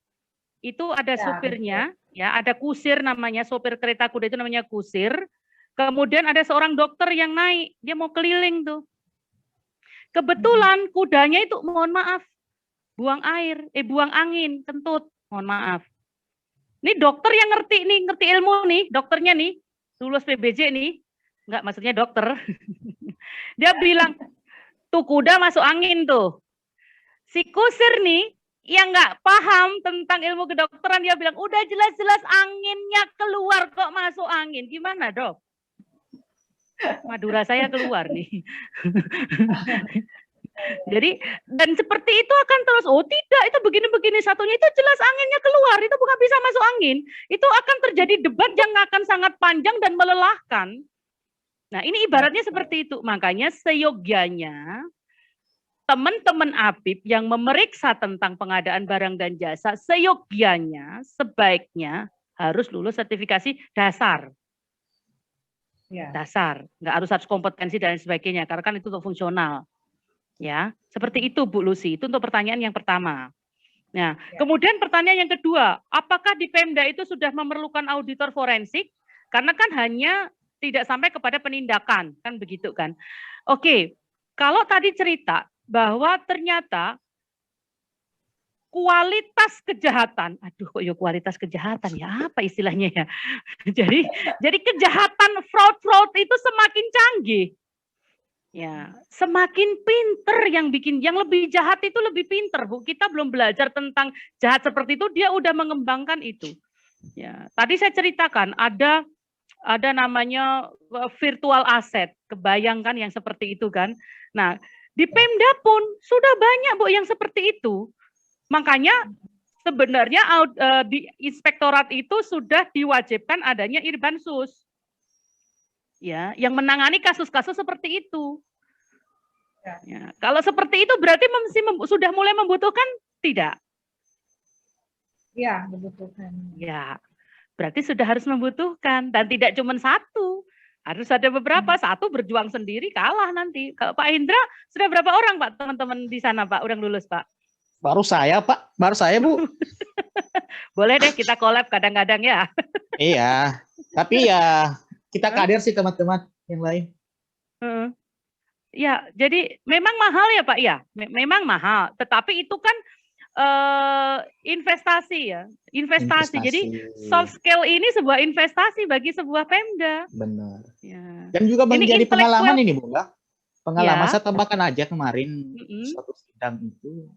Itu ada sopirnya, ya, ada kusir namanya, sopir kereta kuda itu namanya kusir. Kemudian ada seorang dokter yang naik, dia mau keliling tuh. Kebetulan kudanya itu, mohon maaf, buang angin, kentut, mohon maaf. Ini dokter yang ngerti ilmu nih, dokternya nih, lulus PBJ nih, enggak maksudnya dokter. Dia bilang, tuh kuda masuk angin tuh. Si kusir nih, yang nggak paham tentang ilmu kedokteran, dia bilang, udah jelas-jelas anginnya keluar kok masuk angin. Gimana dok? Madura saya keluar nih. Jadi, dan seperti itu akan terus, oh tidak, itu begini-begini, satunya itu jelas anginnya keluar, itu bukan bisa masuk angin. Itu akan terjadi debat yang akan sangat panjang dan melelahkan. Nah ini ibaratnya seperti itu, makanya seyogyanya, teman-teman APIP yang memeriksa tentang pengadaan barang dan jasa, seyogyanya, sebaiknya harus lulus sertifikasi dasar. Ya. Dasar, nggak harus kompetensi dan sebagainya, karena kan itu untuk fungsional. Ya, seperti itu Bu Lucy, itu untuk pertanyaan yang pertama. Nah, kemudian pertanyaan yang kedua, apakah di Pemda itu sudah memerlukan auditor forensik? Karena kan hanya tidak sampai kepada penindakan, kan begitu kan. Oke, kalau tadi cerita, bahwa ternyata kualitas kejahatan. Aduh, kok ya kualitas kejahatan ya? Apa istilahnya ya? jadi kejahatan fraud itu semakin canggih. Ya, semakin pinter yang bikin, yang lebih jahat itu lebih pinter, Bu. Kita belum belajar tentang jahat seperti itu, dia udah mengembangkan itu. Ya, tadi saya ceritakan ada namanya virtual asset, kebayangkan yang seperti itu kan. Nah, di Pemda pun sudah banyak, Bu, yang seperti itu. Makanya sebenarnya di inspektorat itu sudah diwajibkan adanya Irbansus. Ya, yang menangani kasus-kasus seperti itu. Ya, kalau seperti itu berarti sudah mulai membutuhkan tidak? Ya, membutuhkan. Ya, berarti sudah harus membutuhkan dan tidak cuma satu. Harus ada beberapa, satu berjuang sendiri kalah nanti. Kalau Pak Indra sudah berapa orang Pak teman-teman di sana Pak udah lulus Pak? Baru saya, Pak. Baru saya, Bu. Boleh deh kita collab kadang-kadang ya. Iya. Tapi ya kita kader sih teman-teman yang lain. Ya, jadi memang mahal ya Pak ya. Memang mahal. Tetapi itu kan investasi ya. Investasi. Jadi soft skill ini sebuah investasi bagi sebuah Pemda. Benar. Ya. Dan juga menjadi pengalaman ini, Bu. Pengalaman Ya. saya tambahkan aja kemarin suatu sidang itu.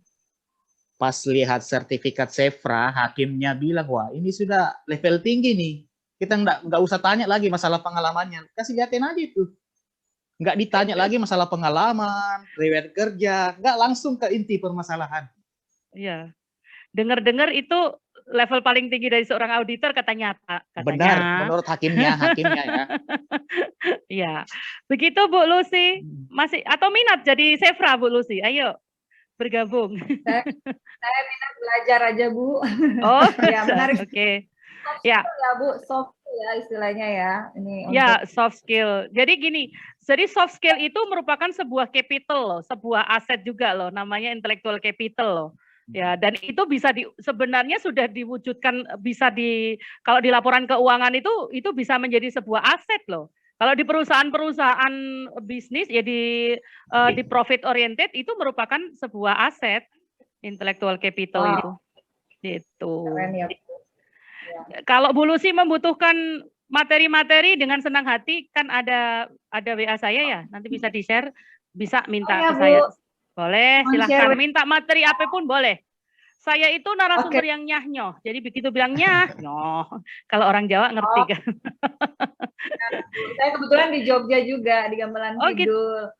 Pas lihat sertifikat Sevra, hakimnya bilang, wah ini sudah level tinggi nih. Kita nggak usah tanya lagi masalah pengalamannya. Kasih lihatin aja itu. Nggak ditanya lagi masalah pengalaman, riwayat kerja. Nggak langsung ke inti permasalahan. Iya. Dengar-dengar itu level paling tinggi dari seorang auditor katanya Pak. Benar, menurut hakimnya ya. Iya. Begitu Bu Lucy. Masih atau minat jadi Sevra Bu Lucy? Ayo bergabung. Saya minat belajar aja, Bu. Oh, ya, menarik. Oke. Ya. Ya, Bu, soft skill ya istilahnya ya. Ini ya, soft skill. Jadi gini, jadi soft skill itu merupakan sebuah capital loh, sebuah aset juga loh, namanya intellectual capital loh. Ya, dan itu bisa sebenarnya sudah diwujudkan, bisa kalau di laporan keuangan itu bisa menjadi sebuah aset loh. Kalau di perusahaan-perusahaan bisnis ya di profit oriented itu merupakan sebuah aset intellectual capital itu. Gitu. Keren ya, Bu. Ya. Kalau Bu Lucy membutuhkan materi-materi dengan senang hati kan ada WA saya ya, nanti bisa di-share, bisa minta ke saya. Boleh, silahkan minta materi apapun boleh. Saya itu narasumber yang nyah-nyoh. Jadi begitu bilang nyah-nyoh. Kalau orang Jawa ngerti kan. Saya kebetulan di Jogja juga, di Gamelan Kidul.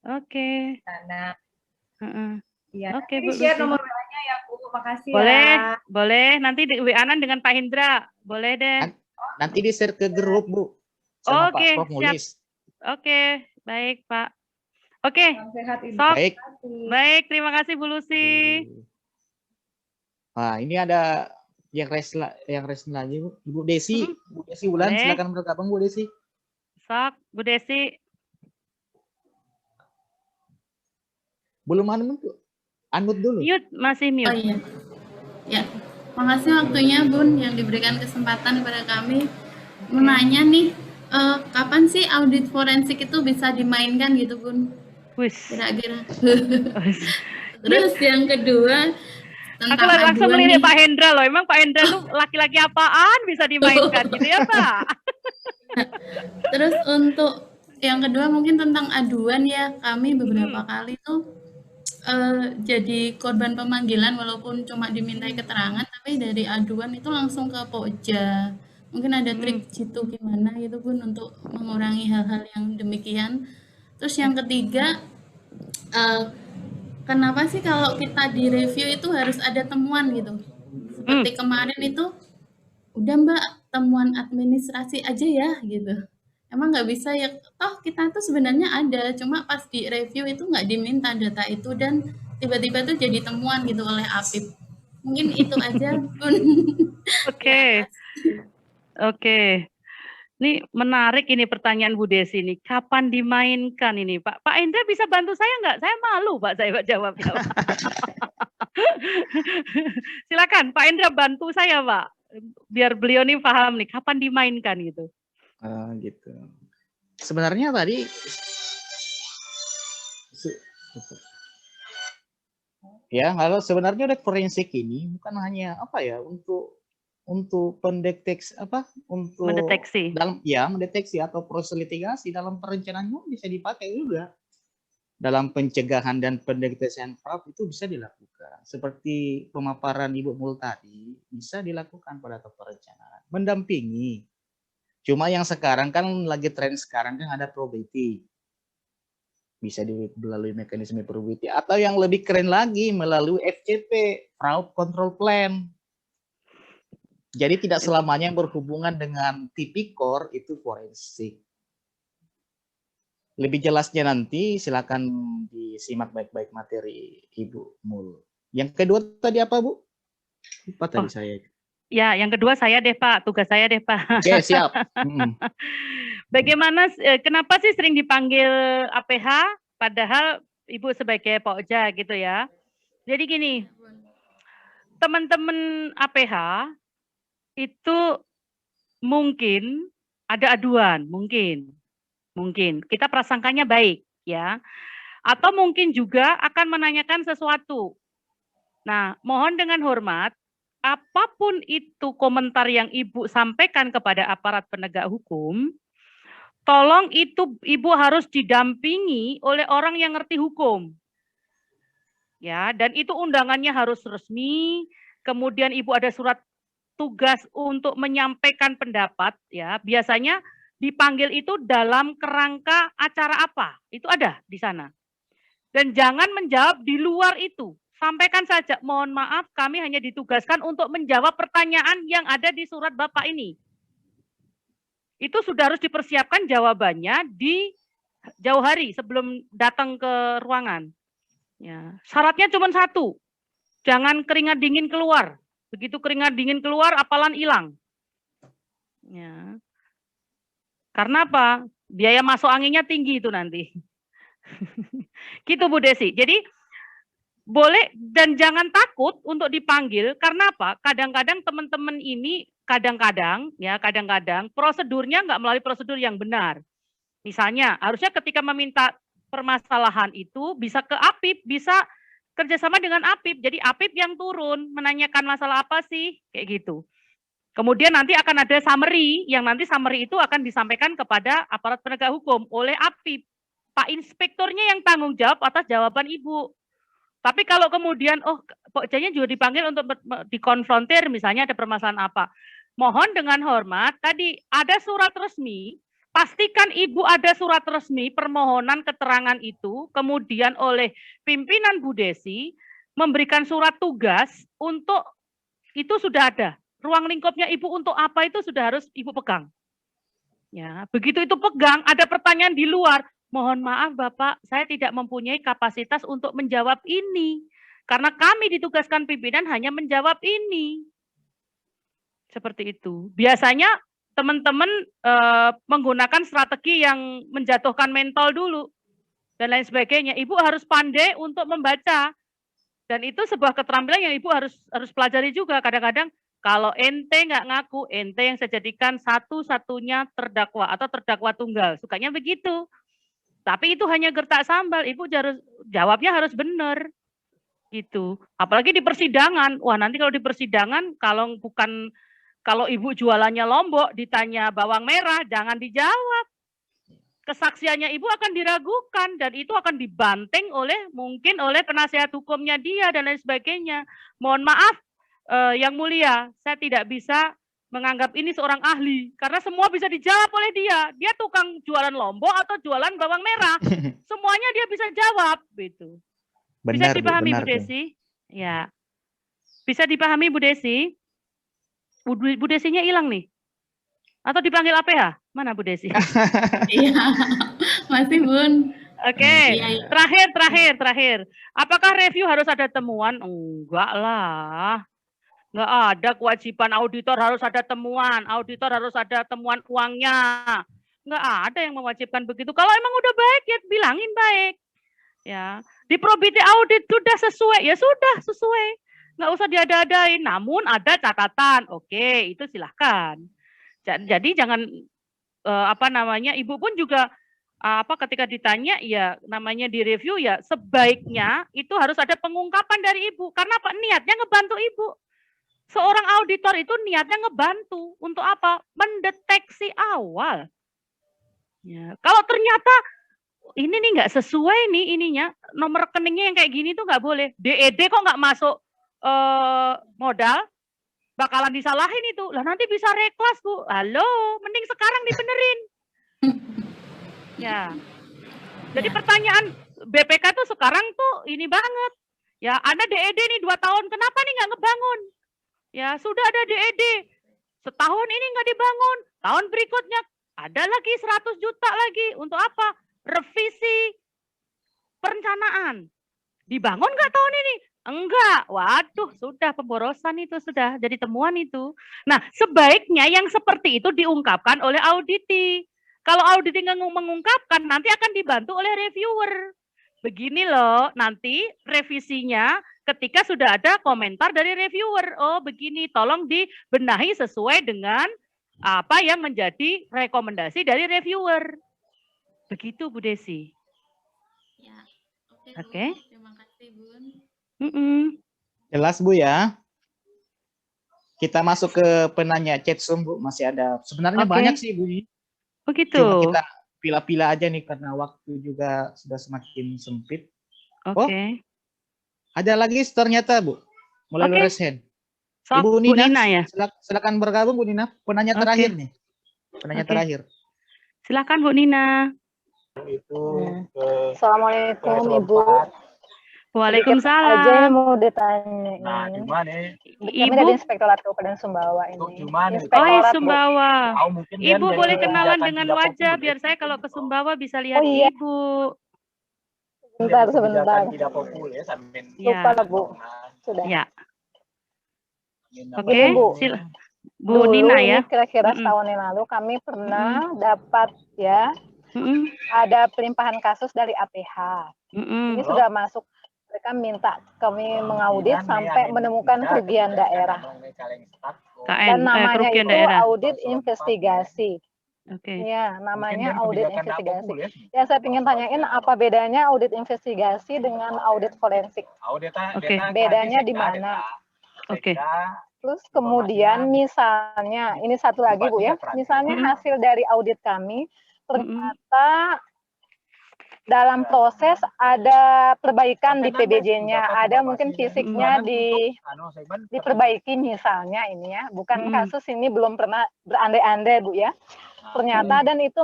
Oke. Sana. Iya. Oke, Bu. Share nomor WA-nya ya, Bu. Makasih boleh, ya. Boleh. Nanti WA-an dengan Pak Hendra. Boleh deh. Nanti di-share ke grup, Bu. Sama Pak Prof Mulis. Oke, baik, Pak. Oke. Baik, terima kasih Bu Lucy. Nah, ini ada yang rest lagi, Bu. Ibu Desi, Bu Desi Wulan, silakan bergabung Bu Desi. Sok, Bu Desi. Belum unmute dulu. Mute, masih mute. Oh iya. Ya. Makasih waktunya Bun yang diberikan kesempatan kepada kami. Menanya nih, kapan sih audit forensik itu bisa dimainkan gitu Bun? Kira-kira. Terus yang kedua aku langsung melihat Pak Hendra loh. Emang Pak Hendra tuh laki-laki apaan bisa dimainkan gitu ya Pak? Terus untuk yang kedua mungkin tentang aduan ya. Kami beberapa kali tuh jadi korban pemanggilan walaupun cuma dimintai keterangan, tapi dari aduan itu langsung ke Pokja. Mungkin ada trik gitu gimana gitu Bun untuk mengurangi hal-hal yang demikian. Terus yang ketiga, kenapa sih kalau kita di review itu harus ada temuan gitu? Seperti kemarin itu, udah Mbak temuan administrasi aja ya gitu. Emang nggak bisa ya? Toh kita tuh sebenarnya ada, cuma pas di review itu nggak diminta data itu dan tiba-tiba tuh jadi temuan gitu oleh Apip. Mungkin itu aja Bun. Oke. Ini menarik ini pertanyaan Bu Desi ini. Kapan dimainkan ini Pak? Pak Indra bisa bantu saya nggak? Saya malu Pak saya jawab. Silakan Pak Indra bantu saya Pak. Biar beliau nih paham nih kapan dimainkan gitu. Gitu. Sebenarnya tadi Ya, kalau sebenarnya audit forensik ini bukan hanya apa ya untuk pendeteksi untuk Mendeteksi. mendeteksi atau proses litigasi dalam perencanaan juga bisa dipakai juga. Dalam pencegahan dan pendeteksian fraud itu bisa dilakukan. Seperti pemaparan Ibu Mul tadi, bisa dilakukan pada tahap perencanaan. Mendampingi. Cuma yang sekarang kan lagi tren sekarang kan ada probability. Bisa melalui mekanisme probability. Atau yang lebih keren lagi melalui FCP, Fraud Control Plan. Jadi tidak selamanya yang berhubungan dengan tipikor itu forensik. Lebih jelasnya nanti silakan disimak baik-baik materi Ibu Mul. Yang kedua tadi apa, Bu? Lupa tadi saya. Ya, yang kedua saya deh, Pak. Tugas saya deh, Pak. Oke, siap. Bagaimana, kenapa sih sering dipanggil APH, padahal Ibu sebagai Pokja gitu ya. Jadi gini, teman-teman APH itu mungkin ada aduan, mungkin kita prasangkanya baik ya, atau mungkin juga akan menanyakan sesuatu. Nah, mohon dengan hormat, apapun itu komentar yang Ibu sampaikan kepada aparat penegak hukum, tolong itu Ibu harus didampingi oleh orang yang ngerti hukum. Ya, dan itu undangannya harus resmi, kemudian Ibu ada surat tugas untuk menyampaikan pendapat ya. Biasanya dipanggil itu dalam kerangka acara apa? Itu ada di sana. Dan jangan menjawab di luar itu. Sampaikan saja, mohon maaf kami hanya ditugaskan untuk menjawab pertanyaan yang ada di surat Bapak ini. Itu sudah harus dipersiapkan jawabannya di jauh hari sebelum datang ke ruangan. Ya, syaratnya cuma satu, jangan keringat dingin keluar. Begitu keringat dingin keluar, apalan hilang. Ya. Karena apa? Biaya masuk anginnya tinggi itu nanti. Gitu Bu Desi. Jadi boleh dan jangan takut untuk dipanggil. Karena apa? Kadang-kadang teman-teman ini kadang-kadang prosedurnya nggak melalui prosedur yang benar. Misalnya harusnya ketika meminta permasalahan itu bisa ke APIP, bisa kerjasama dengan APIP. Jadi APIP yang turun menanyakan masalah apa sih, kayak gitu. Kemudian nanti akan ada summary, yang nanti summary itu akan disampaikan kepada aparat penegak hukum oleh APIP. Pak Inspektornya yang tanggung jawab atas jawaban Ibu. Tapi kalau kemudian, Pokjanya juga dipanggil untuk dikonfrontir, misalnya ada permasalahan apa. Mohon dengan hormat, tadi ada surat resmi, pastikan Ibu ada surat resmi permohonan keterangan itu, kemudian oleh pimpinan Bu Desi, memberikan surat tugas untuk, itu sudah ada. Ruang lingkupnya Ibu untuk apa itu sudah harus Ibu pegang. Ya, begitu itu pegang, ada pertanyaan di luar, mohon maaf Bapak, saya tidak mempunyai kapasitas untuk menjawab ini. Karena kami ditugaskan pimpinan hanya menjawab ini. Seperti itu. Biasanya teman-teman menggunakan strategi yang menjatuhkan mentol dulu. Dan lain sebagainya. Ibu harus pandai untuk membaca. Dan itu sebuah keterampilan yang Ibu harus pelajari juga. Kadang-kadang kalau ente nggak ngaku, ente yang saya jadikan satu-satunya terdakwa atau terdakwa tunggal. Sukanya begitu. Tapi itu hanya gertak sambal. Ibu jawabnya harus benar. Gitu. Apalagi di persidangan. Wah, nanti kalau di persidangan kalau Ibu jualannya Lombok ditanya bawang merah, jangan dijawab. Kesaksiannya Ibu akan diragukan dan itu akan dibanting mungkin oleh penasihat hukumnya dia dan lain sebagainya. Mohon maaf Yang Mulia, saya tidak bisa menganggap ini seorang ahli karena semua bisa dijawab oleh dia. Dia tukang jualan Lombok atau jualan bawang merah, semuanya dia bisa jawab gitu. Bisa dipahami Bu Desi? Ya. Bisa dipahami Bu Desi? Bu Desinya hilang nih. Atau dipanggil APH? Mana Bu Desi? Iya, masih Bun. Oke, terakhir. Apakah review harus ada temuan? Enggak lah. Enggak ada kewajiban auditor harus ada temuan. Auditor harus ada temuan uangnya. Enggak ada yang mewajibkan begitu. Kalau emang udah baik ya bilangin baik. Ya, di probity audit sudah sesuai, ya sudah sesuai. Nggak usah diada-adain, namun ada catatan. Oke, itu silahkan. Jadi jangan Ibu pun juga ketika ditanya ya namanya di review ya sebaiknya itu harus ada pengungkapan dari Ibu. Karena apa? Niatnya ngebantu Ibu. Seorang auditor itu niatnya ngebantu untuk apa? Mendeteksi awal. Ya, kalau ternyata ini nih nggak sesuai nih ininya, nomor rekeningnya yang kayak gini tuh nggak boleh. DED kok nggak masuk modal, bakalan disalahin itu. Lah nanti bisa reklas Bu. Halo, mending sekarang dibenerin. Ya. Jadi pertanyaan BPK tuh sekarang tuh ini banget. Ya, Anda DED nih 2 tahun, kenapa nih nggak ngebangun? Ya, sudah ada DED. Setahun ini nggak dibangun. Tahun berikutnya ada lagi 100 juta lagi. Untuk apa? Revisi perencanaan. Dibangun nggak tahun ini? Enggak. Waduh, sudah pemborosan itu sudah jadi temuan itu. Nah, sebaiknya yang seperti itu diungkapkan oleh auditi. Kalau auditi mengungkapkan, nanti akan dibantu oleh reviewer. Begini loh, nanti revisinya ketika sudah ada komentar dari reviewer. Oh, begini, tolong dibenahi sesuai dengan apa yang menjadi rekomendasi dari reviewer. Begitu, Bu Desi. Ya, oke. Oke. Bu. Terima kasih, Bun. Jelas Bu ya. Kita masuk ke penanya chat Zoom Bu, masih ada. Sebenarnya Oke. banyak sih Bu. Begitu. Cuma kita pila-pila aja nih karena waktu juga sudah semakin sempit. Oke. Ada lagi ternyata Bu. Mulai Oke. raise hand. Sok, Ibu Bu Nina, Nina ya. silakan bergabung Bu Nina. Penanya Oke. terakhir nih. Penanya Oke. terakhir. Silakan Bu Nina. Assalamualaikum Ibu. Waalaikumsalam. Aja yang mau ditanyain. Nah, gimana? Kami Ibu, dari Inspektorat Kabupaten Sumbawa ini. Gimana? oh Inspektorat, Bu. Sumbawa. Tahu mungkin Ibu dia boleh dari kenalan kebijakan dengan tidak wajah populer. biar saya kalau ke Sumbawa bisa lihat Oh, iya. Ibu. Sebentar, Dari sebentar. kebijakan tidak populer sampai Lupa Ya. lah, Bu. Sudah. Ya. Gini, Oke. Bu. Bu Dulu Nina ini ya. kira-kira Mm-mm. setahun yang lalu kami pernah dapat ya Mm-mm. ada pelimpahan kasus dari APH. Mm-mm. Ini sudah masuk, mereka minta kami mengaudit sampai menemukan kerugian daerah. Dan namanya kerugian itu daerah. audit investigasi. Oke. Ya, namanya audit investigasi. Ya, saya ingin tanyain apa bedanya audit investigasi dengan audit forensik. Oke. Bedanya di mana? Oke. Terus kemudian misalnya, ini satu lagi Bu ya, misalnya hasil dari audit kami, ternyata dalam proses ada perbaikan di PBJ-nya, ada mungkin fisiknya diperbaiki misalnya ini ya, bukan kasus ini belum pernah berandai-andai Bu ya. Ternyata dan itu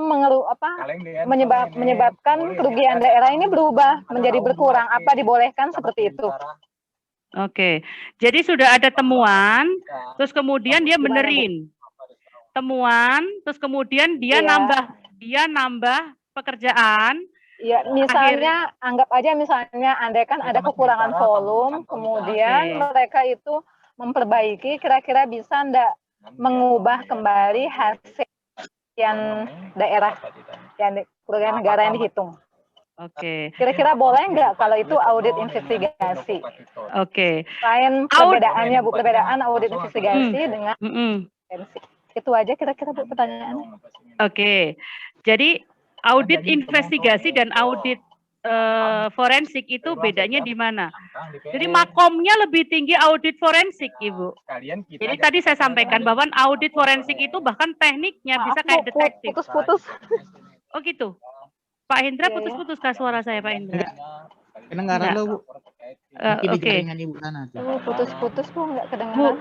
menyebabkan kerugian daerah ini berubah menjadi berkurang, apa dibolehkan seperti itu? Oke, jadi sudah ada temuan, terus kemudian dia benerin temuan, terus kemudian dia nambah pekerjaan. Ya, misalnya anggap aja misalnya andaikan ada kekurangan volume, kemudian mereka itu memperbaiki, kira-kira bisa enggak mengubah kembali hasil yang daerah, yang kerugian negara yang dihitung? Oke. Kira-kira boleh nggak kalau itu audit investigasi? Oke. Lain perbedaannya Bu, perbedaan audit investigasi dengan forensik. Itu aja kira-kira Bu pertanyaannya. Oke. Jadi audit investigasi dan audit forensik itu bedanya di mana? Jadi makomnya lebih tinggi audit forensik, Ibu. Jadi tadi saya sampaikan bahwa audit forensik itu bahkan tekniknya bisa kayak detektif. Putus-putus. Oh gitu. Pak Hendra putus-putus kah suara saya, Pak Hendra? Kedengaran lo Bu. Mungkin di Oke. jaringan Ibu sana. Putus-putus Bu, nggak kedengaran.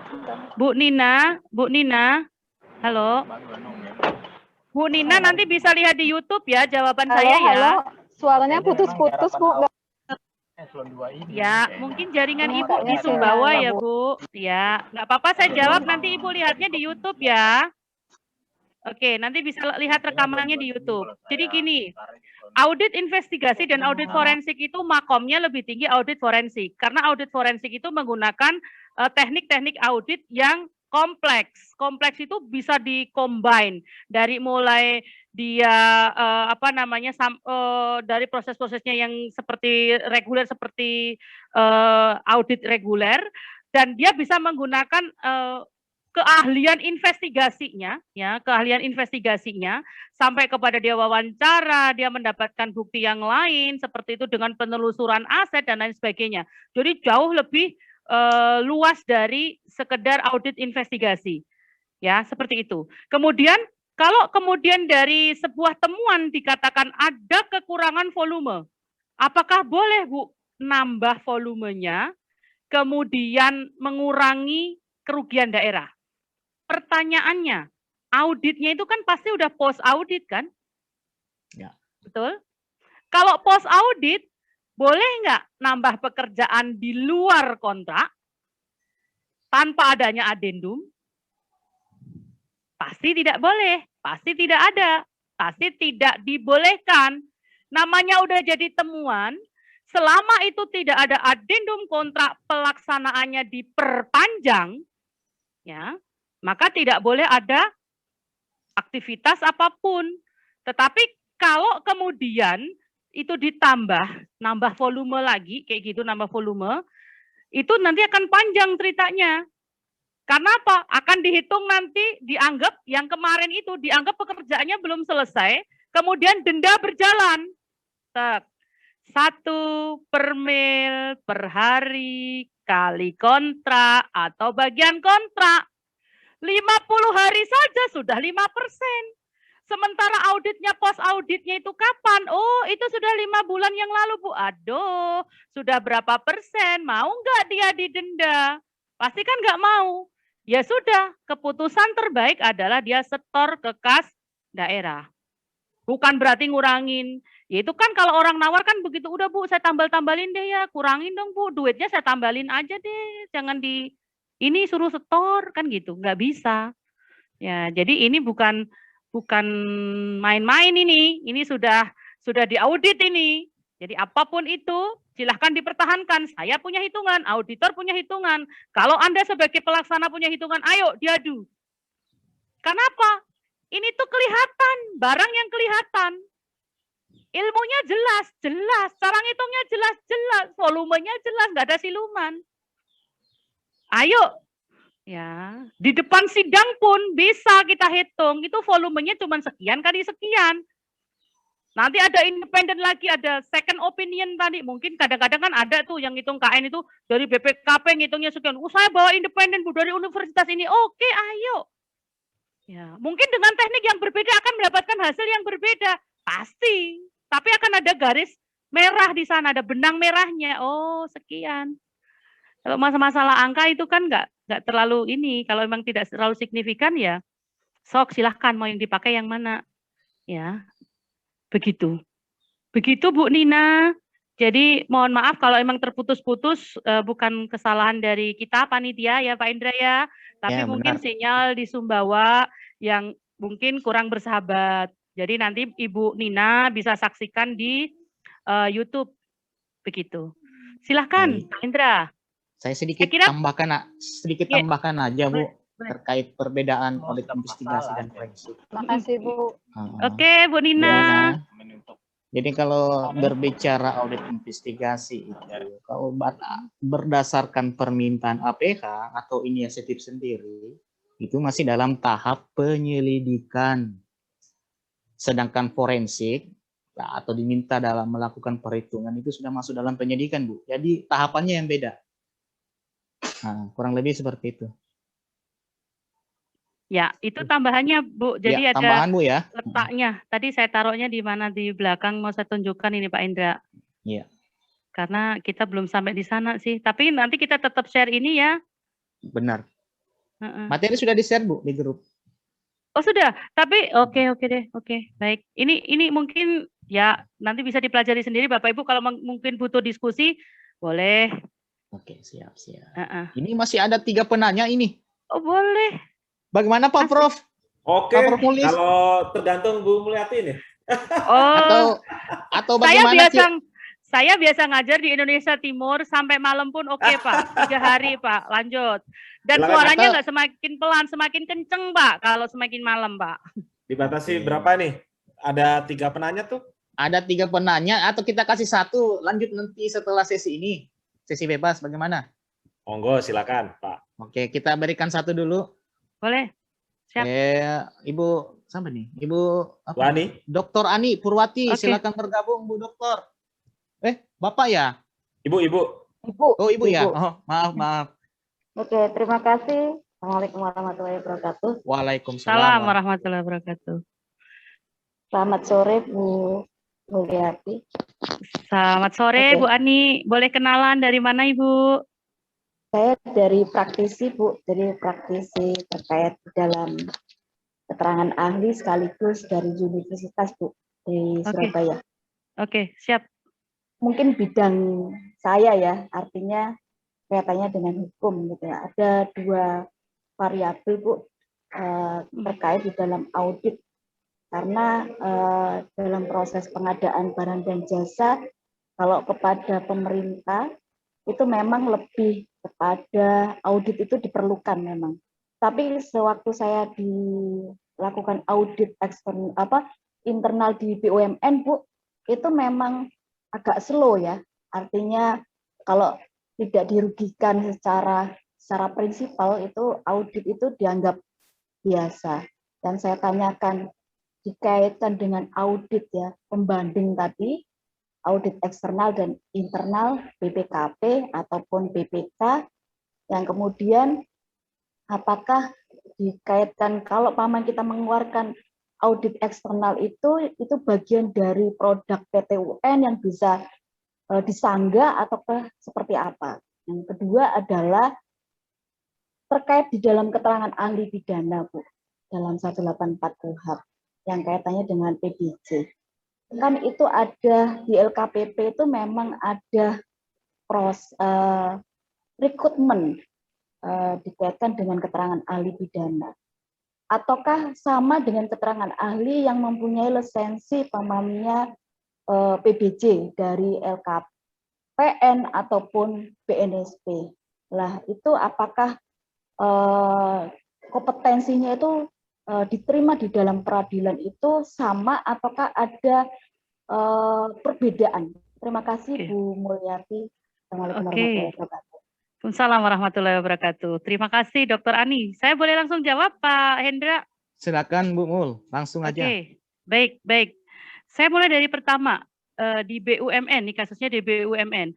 Bu Nina, halo. Bu Nina nanti bisa lihat di YouTube ya jawaban saya ya. Halo, suaranya putus-putus Bu. Ya, mungkin jaringan Ibu di Sumbawa ya Bu. Ya, nggak apa-apa saya jawab nanti Ibu lihatnya di YouTube ya. Oke, nanti bisa lihat rekamannya di YouTube. Jadi gini, audit investigasi dan audit forensik itu makomnya lebih tinggi audit forensik. Karena audit forensik itu menggunakan teknik-teknik audit yang kompleks. Kompleks itu bisa di-combine dari mulai dia dari proses-prosesnya yang seperti reguler, seperti audit reguler, dan dia bisa menggunakan keahlian investigasinya, ya, keahlian investigasinya sampai kepada dia wawancara, dia mendapatkan bukti yang lain seperti itu dengan penelusuran aset dan lain sebagainya. Jadi jauh lebih luas dari sekedar audit investigasi. Ya, seperti itu. Kemudian kalau kemudian dari sebuah temuan dikatakan ada kekurangan volume, apakah boleh Bu nambah volumenya kemudian mengurangi kerugian daerah? Pertanyaannya, auditnya itu kan pasti udah post audit kan? Ya. Betul? Kalau post audit, boleh nggak nambah pekerjaan di luar kontrak tanpa adanya adendum? Pasti tidak boleh, pasti tidak ada, pasti tidak dibolehkan. Namanya udah jadi temuan, selama itu tidak ada adendum kontrak pelaksanaannya diperpanjang, ya, maka tidak boleh ada aktivitas apapun. Tetapi kalau kemudian itu ditambah, nambah volume lagi, kayak gitu nambah volume, itu nanti akan panjang ceritanya. Karena apa? Akan dihitung nanti, dianggap yang kemarin itu, dianggap pekerjaannya belum selesai, kemudian denda berjalan. 1 per mil per hari kali kontrak atau bagian kontrak. 50 hari saja sudah 5%. Sementara auditnya, post auditnya itu kapan? Oh, itu sudah 5 bulan yang lalu, Bu. Aduh, sudah berapa persen? Mau nggak dia didenda? Pasti kan nggak mau. Ya sudah, keputusan terbaik adalah dia setor ke kas daerah. Bukan berarti ngurangin. Ya itu kan kalau orang nawar kan begitu, udah Bu, saya tambal-tambalin deh ya, kurangin dong Bu, duitnya saya tambalin aja deh, jangan di ini suruh setor kan gitu, nggak bisa. Ya, jadi ini bukan main-main ini sudah diaudit ini. Jadi apapun itu silahkan dipertahankan. Saya punya hitungan, auditor punya hitungan. Kalau Anda sebagai pelaksana punya hitungan, ayo diadu. Kenapa? Ini tuh kelihatan, barang yang kelihatan. Ilmunya jelas, cara ngitungnya jelas, volumenya jelas, nggak ada siluman. Ayo, ya, di depan sidang pun bisa kita hitung, itu volumenya cuma sekian kali sekian. Nanti ada independen lagi, ada second opinion tadi, mungkin kadang-kadang kan ada tuh yang ngitung KN itu dari BPKP ngitungnya sekian. Saya bawa independen Bu dari universitas ini, oke, ayo. Ya, mungkin dengan teknik yang berbeda akan mendapatkan hasil yang berbeda, pasti. Tapi akan ada garis merah di sana, ada benang merahnya. Oh, sekian. Kalau masalah angka itu kan nggak terlalu ini, kalau memang tidak terlalu signifikan ya, sok silahkan mau yang dipakai yang mana. Ya, begitu. Begitu Bu Nina. Jadi mohon maaf kalau emang terputus-putus, bukan kesalahan dari kita panitia ya Pak Indra ya, tapi Ya, mungkin benar. sinyal di Sumbawa yang mungkin kurang bersahabat. Jadi nanti Ibu Nina bisa saksikan di YouTube. Begitu. Silahkan Baik. Pak Indra. Saya sedikit kira- Ya. tambahkan aja Bu, Boleh. terkait perbedaan audit investigasi dan forensik. Makasih Bu. Oke, Bu Nina. Ya. Jadi kalau berbicara audit investigasi itu, kalau berdasarkan permintaan APH atau inisiatif sendiri, itu masih dalam tahap penyelidikan. Sedangkan forensik atau diminta dalam melakukan perhitungan itu sudah masuk dalam penyidikan, Bu. Jadi tahapannya yang beda. Nah, kurang lebih seperti itu. Ya, itu tambahannya Bu. Jadi Ya, ada tambahan Bu ya. letaknya. Tadi saya taruhnya di mana, di belakang, mau saya tunjukkan ini Pak Indra. Iya. Karena kita belum sampai di sana sih. Tapi nanti kita tetap share ini ya. Benar. Heeh. Materi sudah di-share Bu di grup. Oh sudah, tapi oke deh, oke baik. Ini mungkin ya nanti bisa dipelajari sendiri Bapak Ibu. Kalau mungkin butuh diskusi, boleh. Oke, siap. Heeh. Ini masih ada 3 penanya ini. Oh boleh. Bagaimana Pak Prof? Oke, Pak Prof Mulis? kalau tergantung Bu Mulyati nih. Oh, Atau bagaimana sih? saya biasa ngajar di Indonesia Timur sampai malam pun oke Pak. 3 hari Pak, lanjut. Dan Silakan, suaranya atau- nggak semakin pelan, semakin kenceng Pak kalau semakin malam Pak. Dibatasi Oke. berapa nih? Ada 3 penanya tuh. Ada 3 penanya atau kita kasih 1 lanjut nanti setelah sesi ini. Sesi bebas bagaimana? Monggo silakan Pak. Oke, kita berikan 1 dulu. Boleh. Siap. Ibu sampai nih, Ibu Bu Ani. Dr. Ani Purwati, Oke. silakan bergabung Bu Dokter. Bapak ya? Ibu. Ibu. Oh, Ibu ya. Oh, maaf. Oke, terima kasih. Assalamualaikum warahmatullahi wabarakatuh. Waalaikumsalam. Salam warahmatullahi wabarakatuh. Selamat sore Bu Mulyati. Selamat sore Oke. Bu Ani. Boleh kenalan dari mana Ibu? Saya dari praktisi Bu, jadi praktisi terkait dalam keterangan ahli sekaligus dari universitas Bu di Surabaya. Oke, siap. Mungkin bidang saya ya, artinya kaitannya dengan hukum gitu ya. Ada 2 variabel Bu terkait di dalam audit, karena dalam proses pengadaan barang dan jasa kalau kepada pemerintah itu memang lebih kepada audit itu diperlukan memang. Tapi sewaktu saya dilakukan audit eksternal internal di BUMN Bu, itu memang agak slow ya. Artinya kalau tidak dirugikan secara prinsipal itu audit itu dianggap biasa. Dan saya tanyakan dikaitkan dengan audit ya, pembanding tadi, audit eksternal dan internal BPKP ataupun BPK, yang kemudian apakah dikaitkan kalau paman kita mengeluarkan audit eksternal itu bagian dari produk PT UN yang bisa disanggah ataukah seperti apa? Yang kedua adalah terkait di dalam keterangan ahli pidana Bu, dalam 184 KUHP yang kaitannya dengan PBJ. Kan itu ada di LKPP itu memang ada rekrutmen dikaitkan dengan keterangan ahli pidana. Ataukah sama dengan keterangan ahli yang mempunyai lisensi pamamnya PBJ dari LKPN ataupun BNSP. Lah itu apakah kompetensinya itu diterima di dalam peradilan itu sama ataukah ada perbedaan? Terima kasih Bu Mulyati. Assalamualaikum warahmatullahi wabarakatuh. Waalaikumsalam warahmatullahi wabarakatuh. Terima kasih Dr. Ani. Saya boleh langsung jawab Pak Hendra? Silakan Bu Mul, langsung aja. Oke, baik. Saya mulai dari pertama di BUMN, nih kasusnya di BUMN.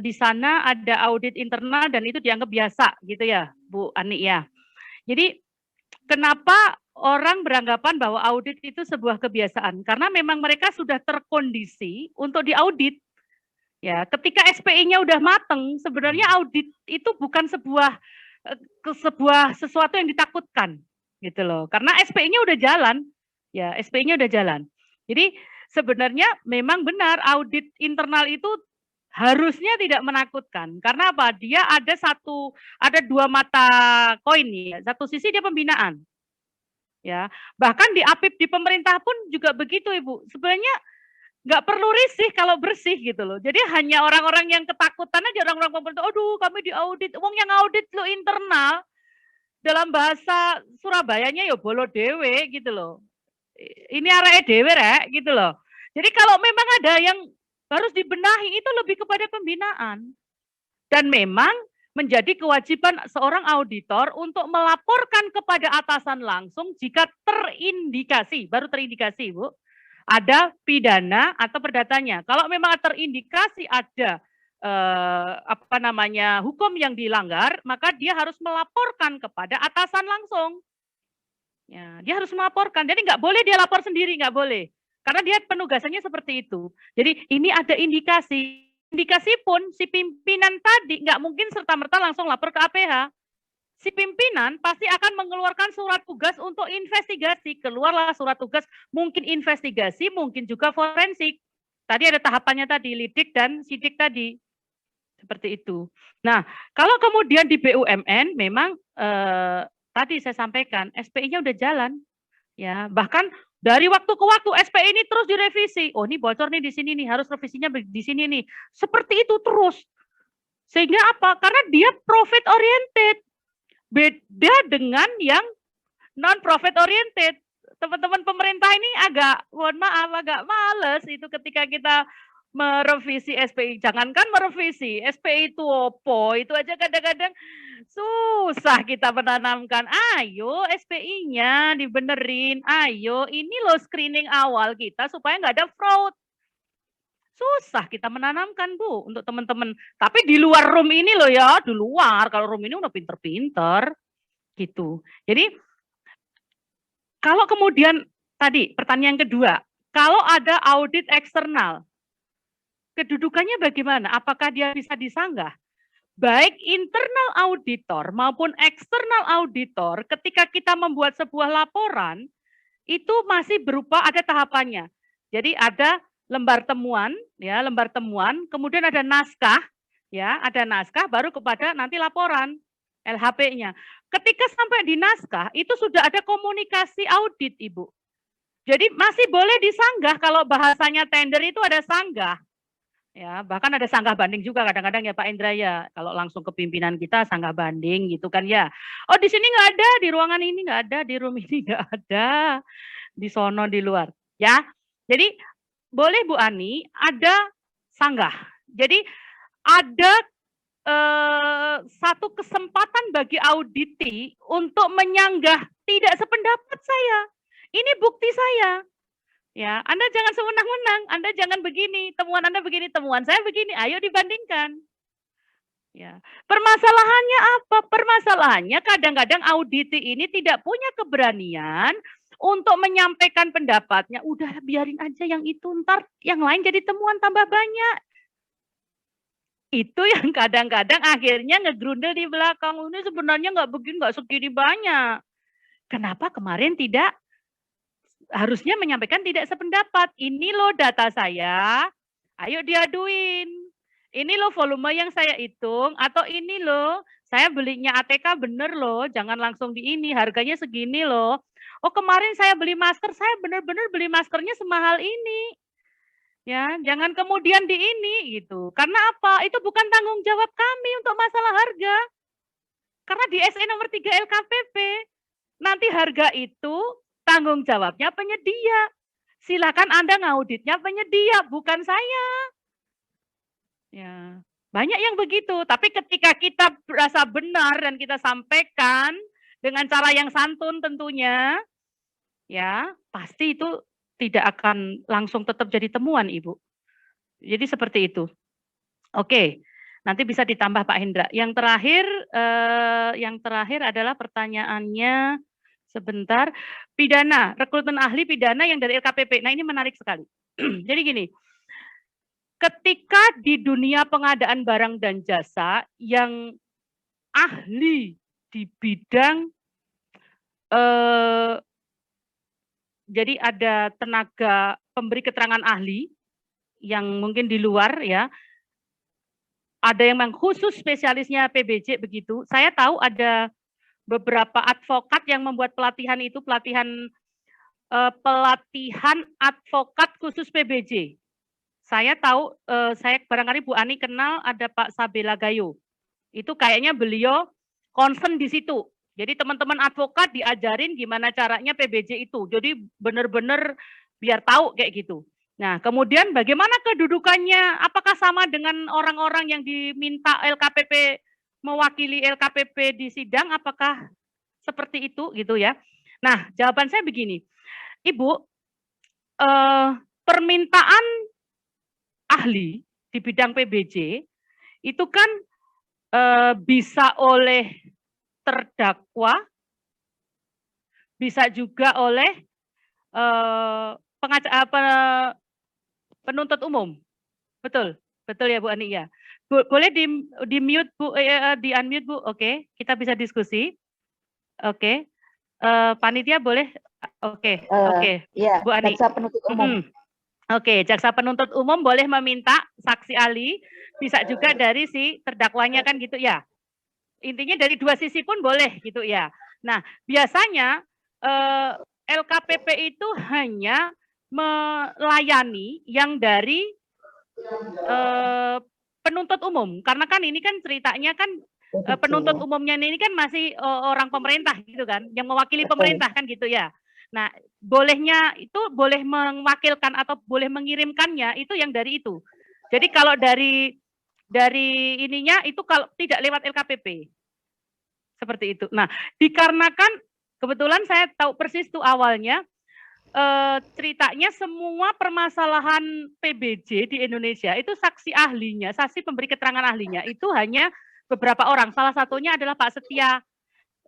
Di sana ada audit internal dan itu dianggap biasa gitu ya Bu Ani ya. Jadi kenapa orang beranggapan bahwa audit itu sebuah kebiasaan? Karena memang mereka sudah terkondisi untuk diaudit. Ya, ketika SPI-nya udah mateng, sebenarnya audit itu bukan sebuah sesuatu yang ditakutkan, gitu loh. Karena SPI-nya udah jalan, ya SPI-nya udah jalan. Jadi sebenarnya memang benar audit internal itu harusnya tidak menakutkan. Karena apa? Dia ada 2 mata koin ya. Satu sisi dia pembinaan, ya. Bahkan di APIP di pemerintah pun juga begitu Ibu. Sebenarnya nggak perlu risih kalau bersih gitu loh. Jadi hanya orang-orang yang ketakutan aja, orang-orang pemerintah, aduh kami diaudit, wong yang audit lo internal, dalam bahasa Surabayanya ya bolo dewe gitu loh. Ini arahnya dewe rek gitu loh. Jadi kalau memang ada yang harus dibenahi itu lebih kepada pembinaan. Dan memang menjadi kewajiban seorang auditor untuk melaporkan kepada atasan langsung jika terindikasi, baru terindikasi Bu, ada pidana atau perdatanya. Kalau memang terindikasi ada hukum yang dilanggar, maka dia harus melaporkan kepada atasan langsung. Ya, dia harus melaporkan. Jadi nggak boleh dia lapor sendiri, nggak boleh. Karena dia penugasannya seperti itu. Jadi ini ada indikasi. Indikasi pun si pimpinan tadi nggak mungkin serta-merta langsung lapor ke APH. Si pimpinan pasti akan mengeluarkan surat tugas untuk investigasi. Keluarlah surat tugas, mungkin investigasi, mungkin juga forensik. Tadi ada tahapannya tadi, lidik dan sidik tadi. Seperti itu. Nah, kalau kemudian di BUMN memang tadi saya sampaikan, SPI-nya udah jalan. Ya, bahkan dari waktu ke waktu SPI ini terus direvisi. Oh, ini bocor nih di sini nih, harus revisinya di sini nih. Seperti itu terus. Sehingga apa? Karena dia profit oriented. Beda dengan yang non-profit oriented. Teman-teman pemerintah ini agak, mohon maaf, agak males itu ketika kita merevisi SPI. Jangankan merevisi, SPI itu opo, itu aja kadang-kadang susah kita menanamkan. Ayo SPI-nya dibenerin, ayo ini loh screening awal kita supaya nggak ada fraud. Susah kita menanamkan, Bu, untuk teman-teman. Tapi di luar room ini loh ya, di luar. Kalau room ini udah pinter-pinter gitu. Jadi kalau kemudian tadi pertanyaan kedua, kalau ada audit eksternal, kedudukannya bagaimana? Apakah dia bisa disanggah? Baik internal auditor maupun eksternal auditor, ketika kita membuat sebuah laporan, itu masih berupa ada tahapannya. Jadi ada lembar temuan, ya, lembar temuan, kemudian ada naskah, ya, ada naskah, baru kepada nanti laporan LHP-nya. Ketika sampai di naskah, itu sudah ada komunikasi audit, Ibu. Jadi masih boleh disanggah kalau bahasanya tender itu ada sanggah. Ya, bahkan ada sanggah banding juga kadang-kadang ya Pak Indra ya. Kalau langsung ke pimpinan kita sanggah banding gitu kan ya. Oh di sini nggak ada, di ruangan ini nggak ada, di room ini nggak ada, di sono di luar. Ya, jadi boleh Bu Ani ada sanggah. Jadi ada satu kesempatan bagi auditi untuk menyanggah tidak sependapat saya. Ini bukti saya. Ya, Anda jangan sewenang-wenang, Anda jangan begini, temuan Anda begini, temuan saya begini, ayo dibandingkan. Ya, permasalahannya apa? Permasalahannya kadang-kadang auditi ini tidak punya keberanian untuk menyampaikan pendapatnya. Udah biarin aja yang itu, ntar yang lain jadi temuan tambah banyak. Itu yang kadang-kadang akhirnya ngegrundel di belakang. Ini sebenarnya nggak begini, nggak segini banyak. Kenapa kemarin tidak? Harusnya menyampaikan tidak sependapat. Ini loh data saya, ayo diaduin. Ini loh volume yang saya hitung, atau ini loh, saya belinya ATK bener loh, jangan langsung di ini, harganya segini loh. Oh kemarin saya beli masker, saya bener-bener beli maskernya semahal ini. Ya, jangan kemudian di ini gitu. Karena apa? Itu bukan tanggung jawab kami untuk masalah harga. Karena di SE nomor 3 LKPP, nanti harga itu tanggung jawabnya penyedia. Silakan Anda ngauditnya penyedia, bukan saya. Ya, banyak yang begitu. Tapi ketika kita merasa benar dan kita sampaikan dengan cara yang santun tentunya, ya pasti itu tidak akan langsung tetap jadi temuan, Ibu. Jadi seperti itu. Oke, nanti bisa ditambah Pak Hendra. Yang terakhir adalah pertanyaannya. Sebentar, pidana, rekrutmen ahli pidana yang dari LKPP. Nah ini menarik sekali. Jadi gini, ketika di dunia pengadaan barang dan jasa yang ahli di bidang, jadi ada tenaga pemberi keterangan ahli yang mungkin di luar ya, ada yang memang khusus spesialisnya PBJ begitu. Saya tahu ada beberapa advokat yang membuat pelatihan itu, pelatihan advokat khusus PBJ. Saya tahu, saya barangkali Bu Ani kenal ada Pak Sabela Gayo. Itu kayaknya beliau concern di situ. Jadi teman-teman advokat diajarin gimana caranya PBJ itu. Jadi benar-benar biar tahu kayak gitu. Nah, kemudian bagaimana kedudukannya? Apakah sama dengan orang-orang yang diminta LKPP mewakili LKPP di sidang, apakah seperti itu gitu ya? Nah, jawaban saya begini, Ibu, permintaan ahli di bidang PBJ itu kan bisa oleh terdakwa, bisa juga oleh penuntut umum, betul, betul ya Bu Ani ya. Boleh di mute Bu, di unmute Bu, oke, kita bisa diskusi, oke, panitia boleh, oke, Ya, Bu Ani. jaksa penuntut umum. Oke, jaksa penuntut umum boleh meminta saksi ahli, bisa juga dari si terdakwanya kan gitu ya. Intinya dari dua sisi pun boleh gitu ya. Nah, biasanya LKPP itu hanya melayani yang dari penuntut umum, karena kan ini kan ceritanya kan penuntut umumnya ini kan masih orang pemerintah gitu kan, yang mewakili pemerintah kan gitu ya. Nah, bolehnya itu boleh mewakilkan atau boleh mengirimkannya itu yang dari itu. Jadi kalau dari ininya itu kalau tidak lewat LKPP. Seperti itu. Nah, dikarenakan kebetulan saya tahu persis tuh awalnya ceritanya semua permasalahan PBJ di Indonesia itu saksi ahlinya, saksi pemberi keterangan ahlinya itu hanya beberapa orang. Salah satunya adalah Pak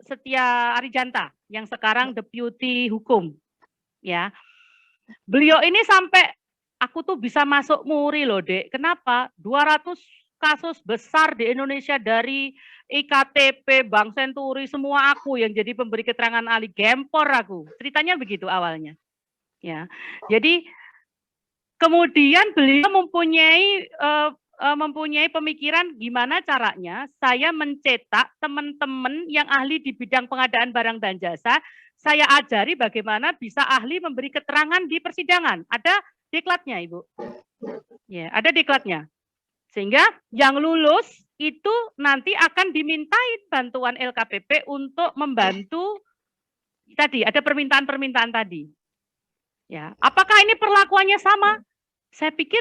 Setia Arijanta yang sekarang Deputi Hukum. Ya. Beliau ini sampai aku tuh bisa masuk MURI loh, Dek. Kenapa? 200 kasus besar di Indonesia dari IKTP, Bank Senturi, semua aku yang jadi pemberi keterangan ahli, gempor aku. Ceritanya begitu awalnya. Ya. Jadi kemudian beliau mempunyai pemikiran gimana caranya saya mencetak teman-teman yang ahli di bidang pengadaan barang dan jasa, saya ajari bagaimana bisa ahli memberi keterangan di persidangan. Ada diklatnya, Ibu. Ya, ada diklatnya. Sehingga yang lulus itu nanti akan dimintai bantuan LKPP untuk membantu tadi, ada permintaan-permintaan tadi. Ya, apakah ini perlakuannya sama? Saya pikir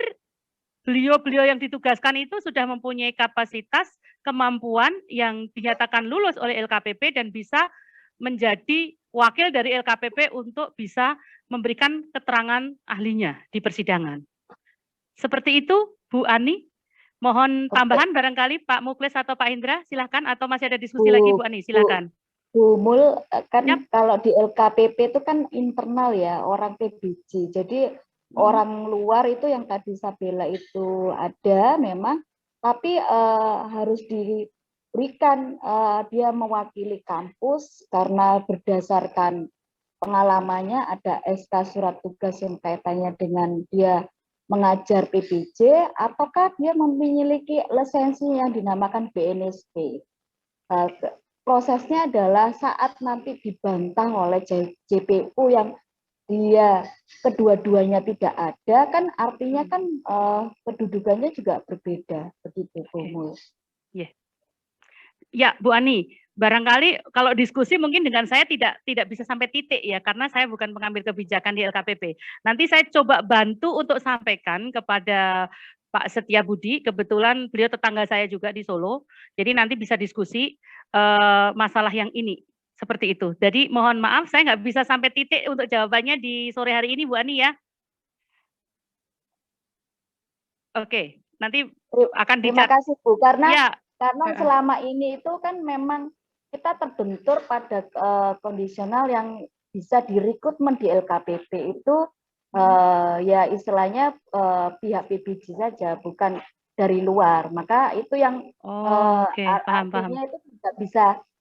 beliau-beliau yang ditugaskan itu sudah mempunyai kapasitas, kemampuan yang dinyatakan lulus oleh LKPP dan bisa menjadi wakil dari LKPP untuk bisa memberikan keterangan ahlinya di persidangan. Seperti itu, Bu Ani. Mohon tambahan barangkali Pak Muklis atau Pak Indra, silakan, atau masih ada diskusi lagi Bu Ani, silakan. Bu Mul, kan kalau di LKPP itu kan internal ya, orang PBJ. Jadi orang luar itu yang tadi Sabella itu ada memang, tapi harus diberikan dia mewakili kampus karena berdasarkan pengalamannya ada SK surat tugas yang kaitannya dengan dia mengajar PBJ, ataukah dia memiliki lisensi yang dinamakan BNSP. Prosesnya adalah saat nanti dibantah oleh JPU yang dia kedua-duanya tidak ada, kan artinya kan kedudukannya juga berbeda, begitu Bu Mul. Ya, Bu Ani, barangkali kalau diskusi mungkin dengan saya tidak bisa sampai titik ya, karena saya bukan pengambil kebijakan di LKPP. Nanti saya coba bantu untuk sampaikan kepada Pak Setia Budi, kebetulan beliau tetangga saya juga di Solo, jadi nanti bisa diskusi masalah yang ini, seperti itu. Jadi mohon maaf saya nggak bisa sampai titik untuk jawabannya di sore hari ini Bu Ani ya. Oke, nanti akan Terima kasih Bu, karena ya. Karena selama ini itu kan memang kita terbentur pada kondisional yang bisa direkrutmen di LKPP itu ya istilahnya pihak PBJ saja, bukan dari luar. Maka itu yang artinya itu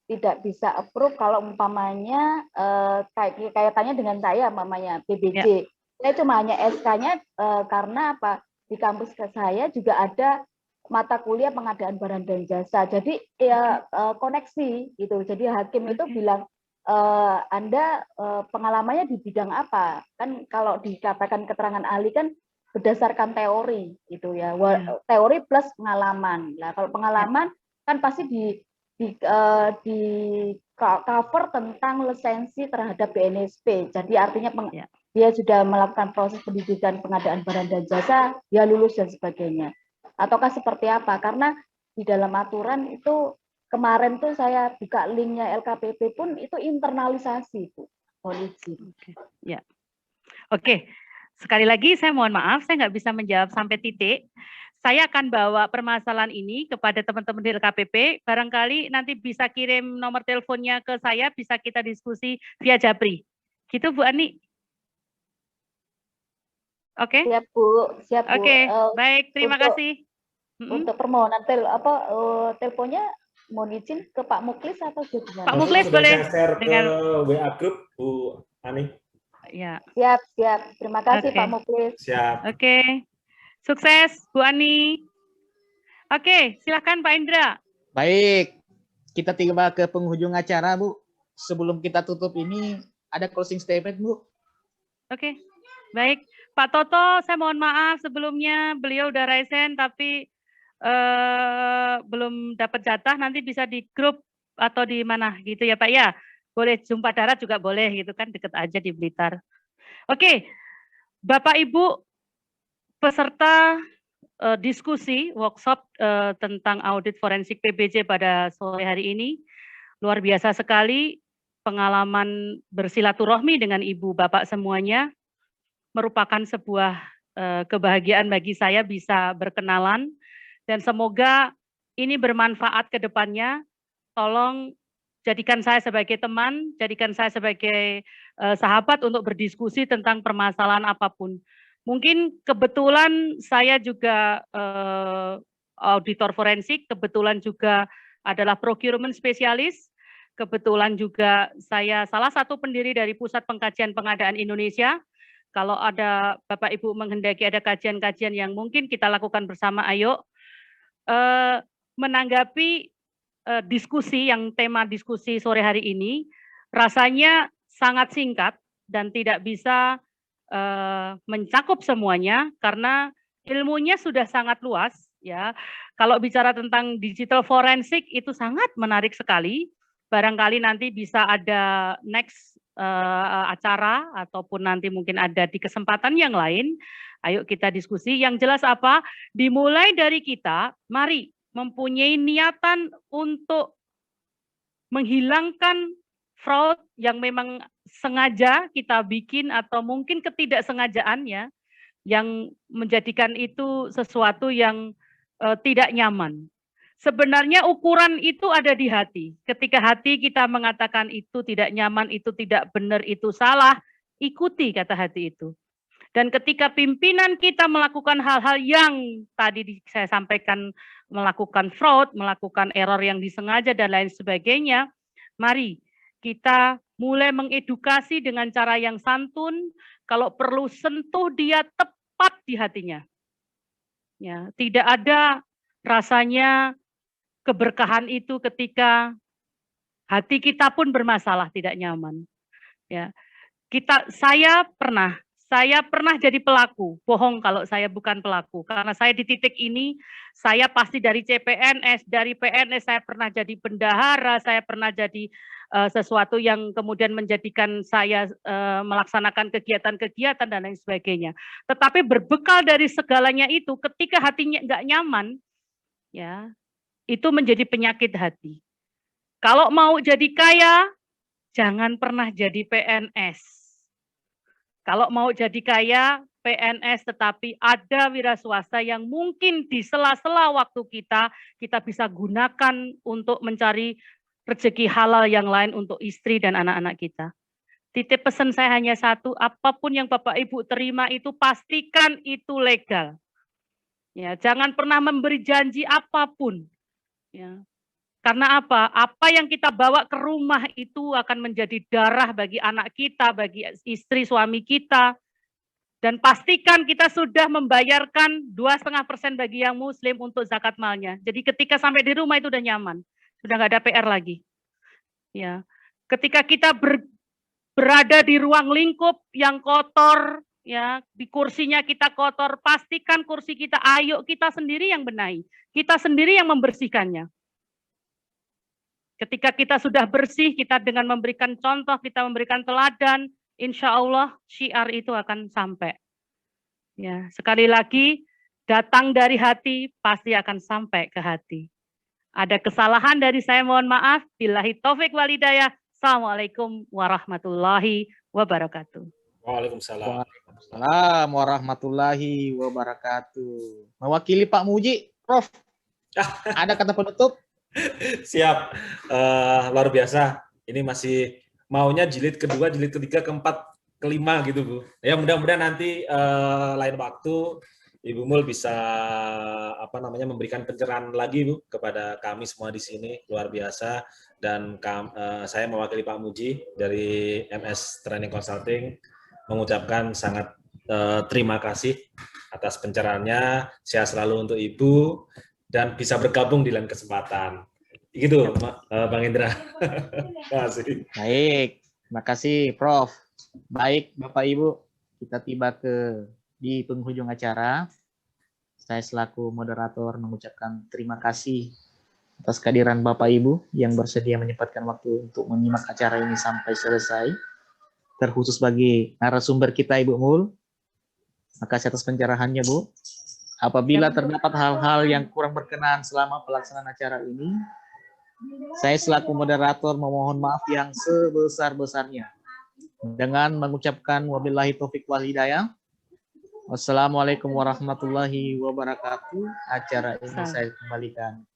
tidak bisa approve kalau umpamanya kaitannya dengan saya, umpamanya PBJ. Saya cuma hanya SK-nya karena apa? Di kampus saya juga ada mata kuliah pengadaan barang dan jasa, jadi ya koneksi gitu. Jadi hakim itu bilang Anda pengalamannya di bidang apa, kan kalau dikatakan keterangan ahli kan berdasarkan teori gitu ya, teori plus pengalaman. Nah kalau pengalaman kan pasti di cover tentang lisensi terhadap BNSP, jadi artinya dia sudah melakukan proses pendidikan pengadaan barang dan jasa, dia lulus dan sebagainya. Ataukah seperti apa? Karena di dalam aturan itu kemarin tuh saya buka linknya LKPP pun itu internalisasi, Bu. Mohon izin. Ya. Oke. Sekali lagi saya mohon maaf, saya nggak bisa menjawab sampai titik. Saya akan bawa permasalahan ini kepada teman-teman di LKPP. Barangkali nanti bisa kirim nomor teleponnya ke saya, bisa kita diskusi via Japri. Gitu Bu Ani. Oke. Siap Bu, siap Bu. Oke, baik, terima kasih. Untuk permohonan teleponnya mohon izin ke Pak Muklis atau gimana? Pak Muklis boleh share ke WA grup Bu Ani. Ya. Siap. Terima kasih Pak Muklis. Siap. Oke. Sukses Bu Ani. Oke, silakan Pak Indra. Baik. Kita tiba ke penghujung acara, Bu. Sebelum kita tutup ini ada closing statement, Bu. Oke. Baik. Pak Toto, saya mohon maaf sebelumnya beliau udah resen tapi belum dapat jatah, nanti bisa di grup atau di mana gitu ya Pak ya. Boleh jumpa darat juga boleh gitu kan, deket aja di Blitar. Oke, Bapak Ibu peserta diskusi workshop tentang audit forensik PBJ pada sore hari ini. Luar biasa sekali pengalaman bersilaturahmi dengan ibu bapak semuanya, merupakan sebuah kebahagiaan bagi saya bisa berkenalan, dan semoga ini bermanfaat ke depannya. Tolong jadikan saya sebagai teman, jadikan saya sebagai sahabat untuk berdiskusi tentang permasalahan apapun. Mungkin kebetulan saya juga auditor forensik, kebetulan juga adalah procurement spesialis, kebetulan juga saya salah satu pendiri dari Pusat Pengkajian Pengadaan Indonesia. Kalau ada Bapak Ibu menghendaki ada kajian-kajian yang mungkin kita lakukan bersama, ayo. Menanggapi diskusi yang tema diskusi sore hari ini, rasanya sangat singkat dan tidak bisa mencakup semuanya karena ilmunya sudah sangat luas ya. Kalau bicara tentang digital forensik itu sangat menarik sekali. Barangkali nanti bisa ada next acara ataupun nanti mungkin ada di kesempatan yang lain. Ayo kita diskusi. Yang jelas apa? Dimulai dari kita, mari mempunyai niatan untuk menghilangkan fraud yang memang sengaja kita bikin atau mungkin ketidaksengajaannya yang menjadikan itu sesuatu yang tidak nyaman. Sebenarnya ukuran itu ada di hati. Ketika hati kita mengatakan itu tidak nyaman, itu tidak benar, itu salah, ikuti kata hati itu. Dan ketika pimpinan kita melakukan hal-hal yang tadi saya sampaikan, melakukan fraud, melakukan error yang disengaja dan lain sebagainya, mari kita mulai mengedukasi dengan cara yang santun, kalau perlu sentuh dia tepat di hatinya. Ya, tidak ada rasanya keberkahan itu ketika hati kita pun bermasalah, tidak nyaman. Ya, saya pernah jadi pelaku, bohong kalau saya bukan pelaku, karena saya di titik ini, saya pasti dari CPNS, dari PNS, saya pernah jadi bendahara, saya pernah jadi sesuatu yang kemudian menjadikan saya melaksanakan kegiatan-kegiatan dan lain sebagainya. Tetapi berbekal dari segalanya itu, ketika hatinya nggak nyaman, ya itu menjadi penyakit hati. Kalau mau jadi kaya, jangan pernah jadi PNS. Kalau mau jadi kaya, PNS, tetapi ada wira swasta yang mungkin di sela-sela waktu kita bisa gunakan untuk mencari rezeki halal yang lain untuk istri dan anak-anak kita. Titip pesan saya hanya satu, apapun yang Bapak Ibu terima itu pastikan itu legal. Ya, jangan pernah memberi janji apapun. Ya. Karena apa? Apa yang kita bawa ke rumah itu akan menjadi darah bagi anak kita, bagi istri suami kita. Dan pastikan kita sudah membayarkan 2,5% bagi yang muslim untuk zakat malnya. Jadi ketika sampai di rumah itu udah nyaman, sudah nggak ada PR lagi. Ya. Ketika kita berada di ruang lingkup yang kotor, ya, di kursinya kita kotor, pastikan kursi kita, ayo kita sendiri yang benahi, kita sendiri yang membersihkannya. Ketika kita sudah bersih, kita dengan memberikan contoh, kita memberikan teladan, insya Allah syiar itu akan sampai. Ya, sekali lagi, datang dari hati pasti akan sampai ke hati. Ada kesalahan dari saya, mohon maaf. Billahi taufik wal hidayah. Assalamualaikum warahmatullahi wabarakatuh. Waalaikumsalam. Waalaikumsalam warahmatullahi wabarakatuh. Mewakili Pak Muji, Prof. Ada kata penutup? Siap, luar biasa. Ini masih maunya jilid kedua, jilid ketiga, keempat, kelima gitu Bu. Ya mudah-mudahan nanti lain waktu Ibu Mul bisa memberikan pencerahan lagi Bu kepada kami semua di sini, luar biasa. Dan saya mewakili Pak Muji dari MS Training Consulting mengucapkan sangat terima kasih atas pencerahannya. Sehat selalu untuk Ibu dan bisa bergabung di lain kesempatan. Gitu, Bang Indra. Terima kasih. Baik, terima kasih Prof. Baik, Bapak Ibu, kita tiba di penghujung acara. Saya selaku moderator mengucapkan terima kasih atas kehadiran Bapak Ibu yang bersedia menyempatkan waktu untuk menyimak acara ini sampai selesai. Terkhusus bagi narasumber kita Ibu Mul. Makasih atas pencerahannya Bu. Apabila terdapat hal-hal yang kurang berkenan selama pelaksanaan acara ini, saya selaku moderator memohon maaf yang sebesar-besarnya dengan mengucapkan wabillahi taufiq wal hidayah. Wassalamualaikum warahmatullahi wabarakatuh. Acara ini saya kembalikan.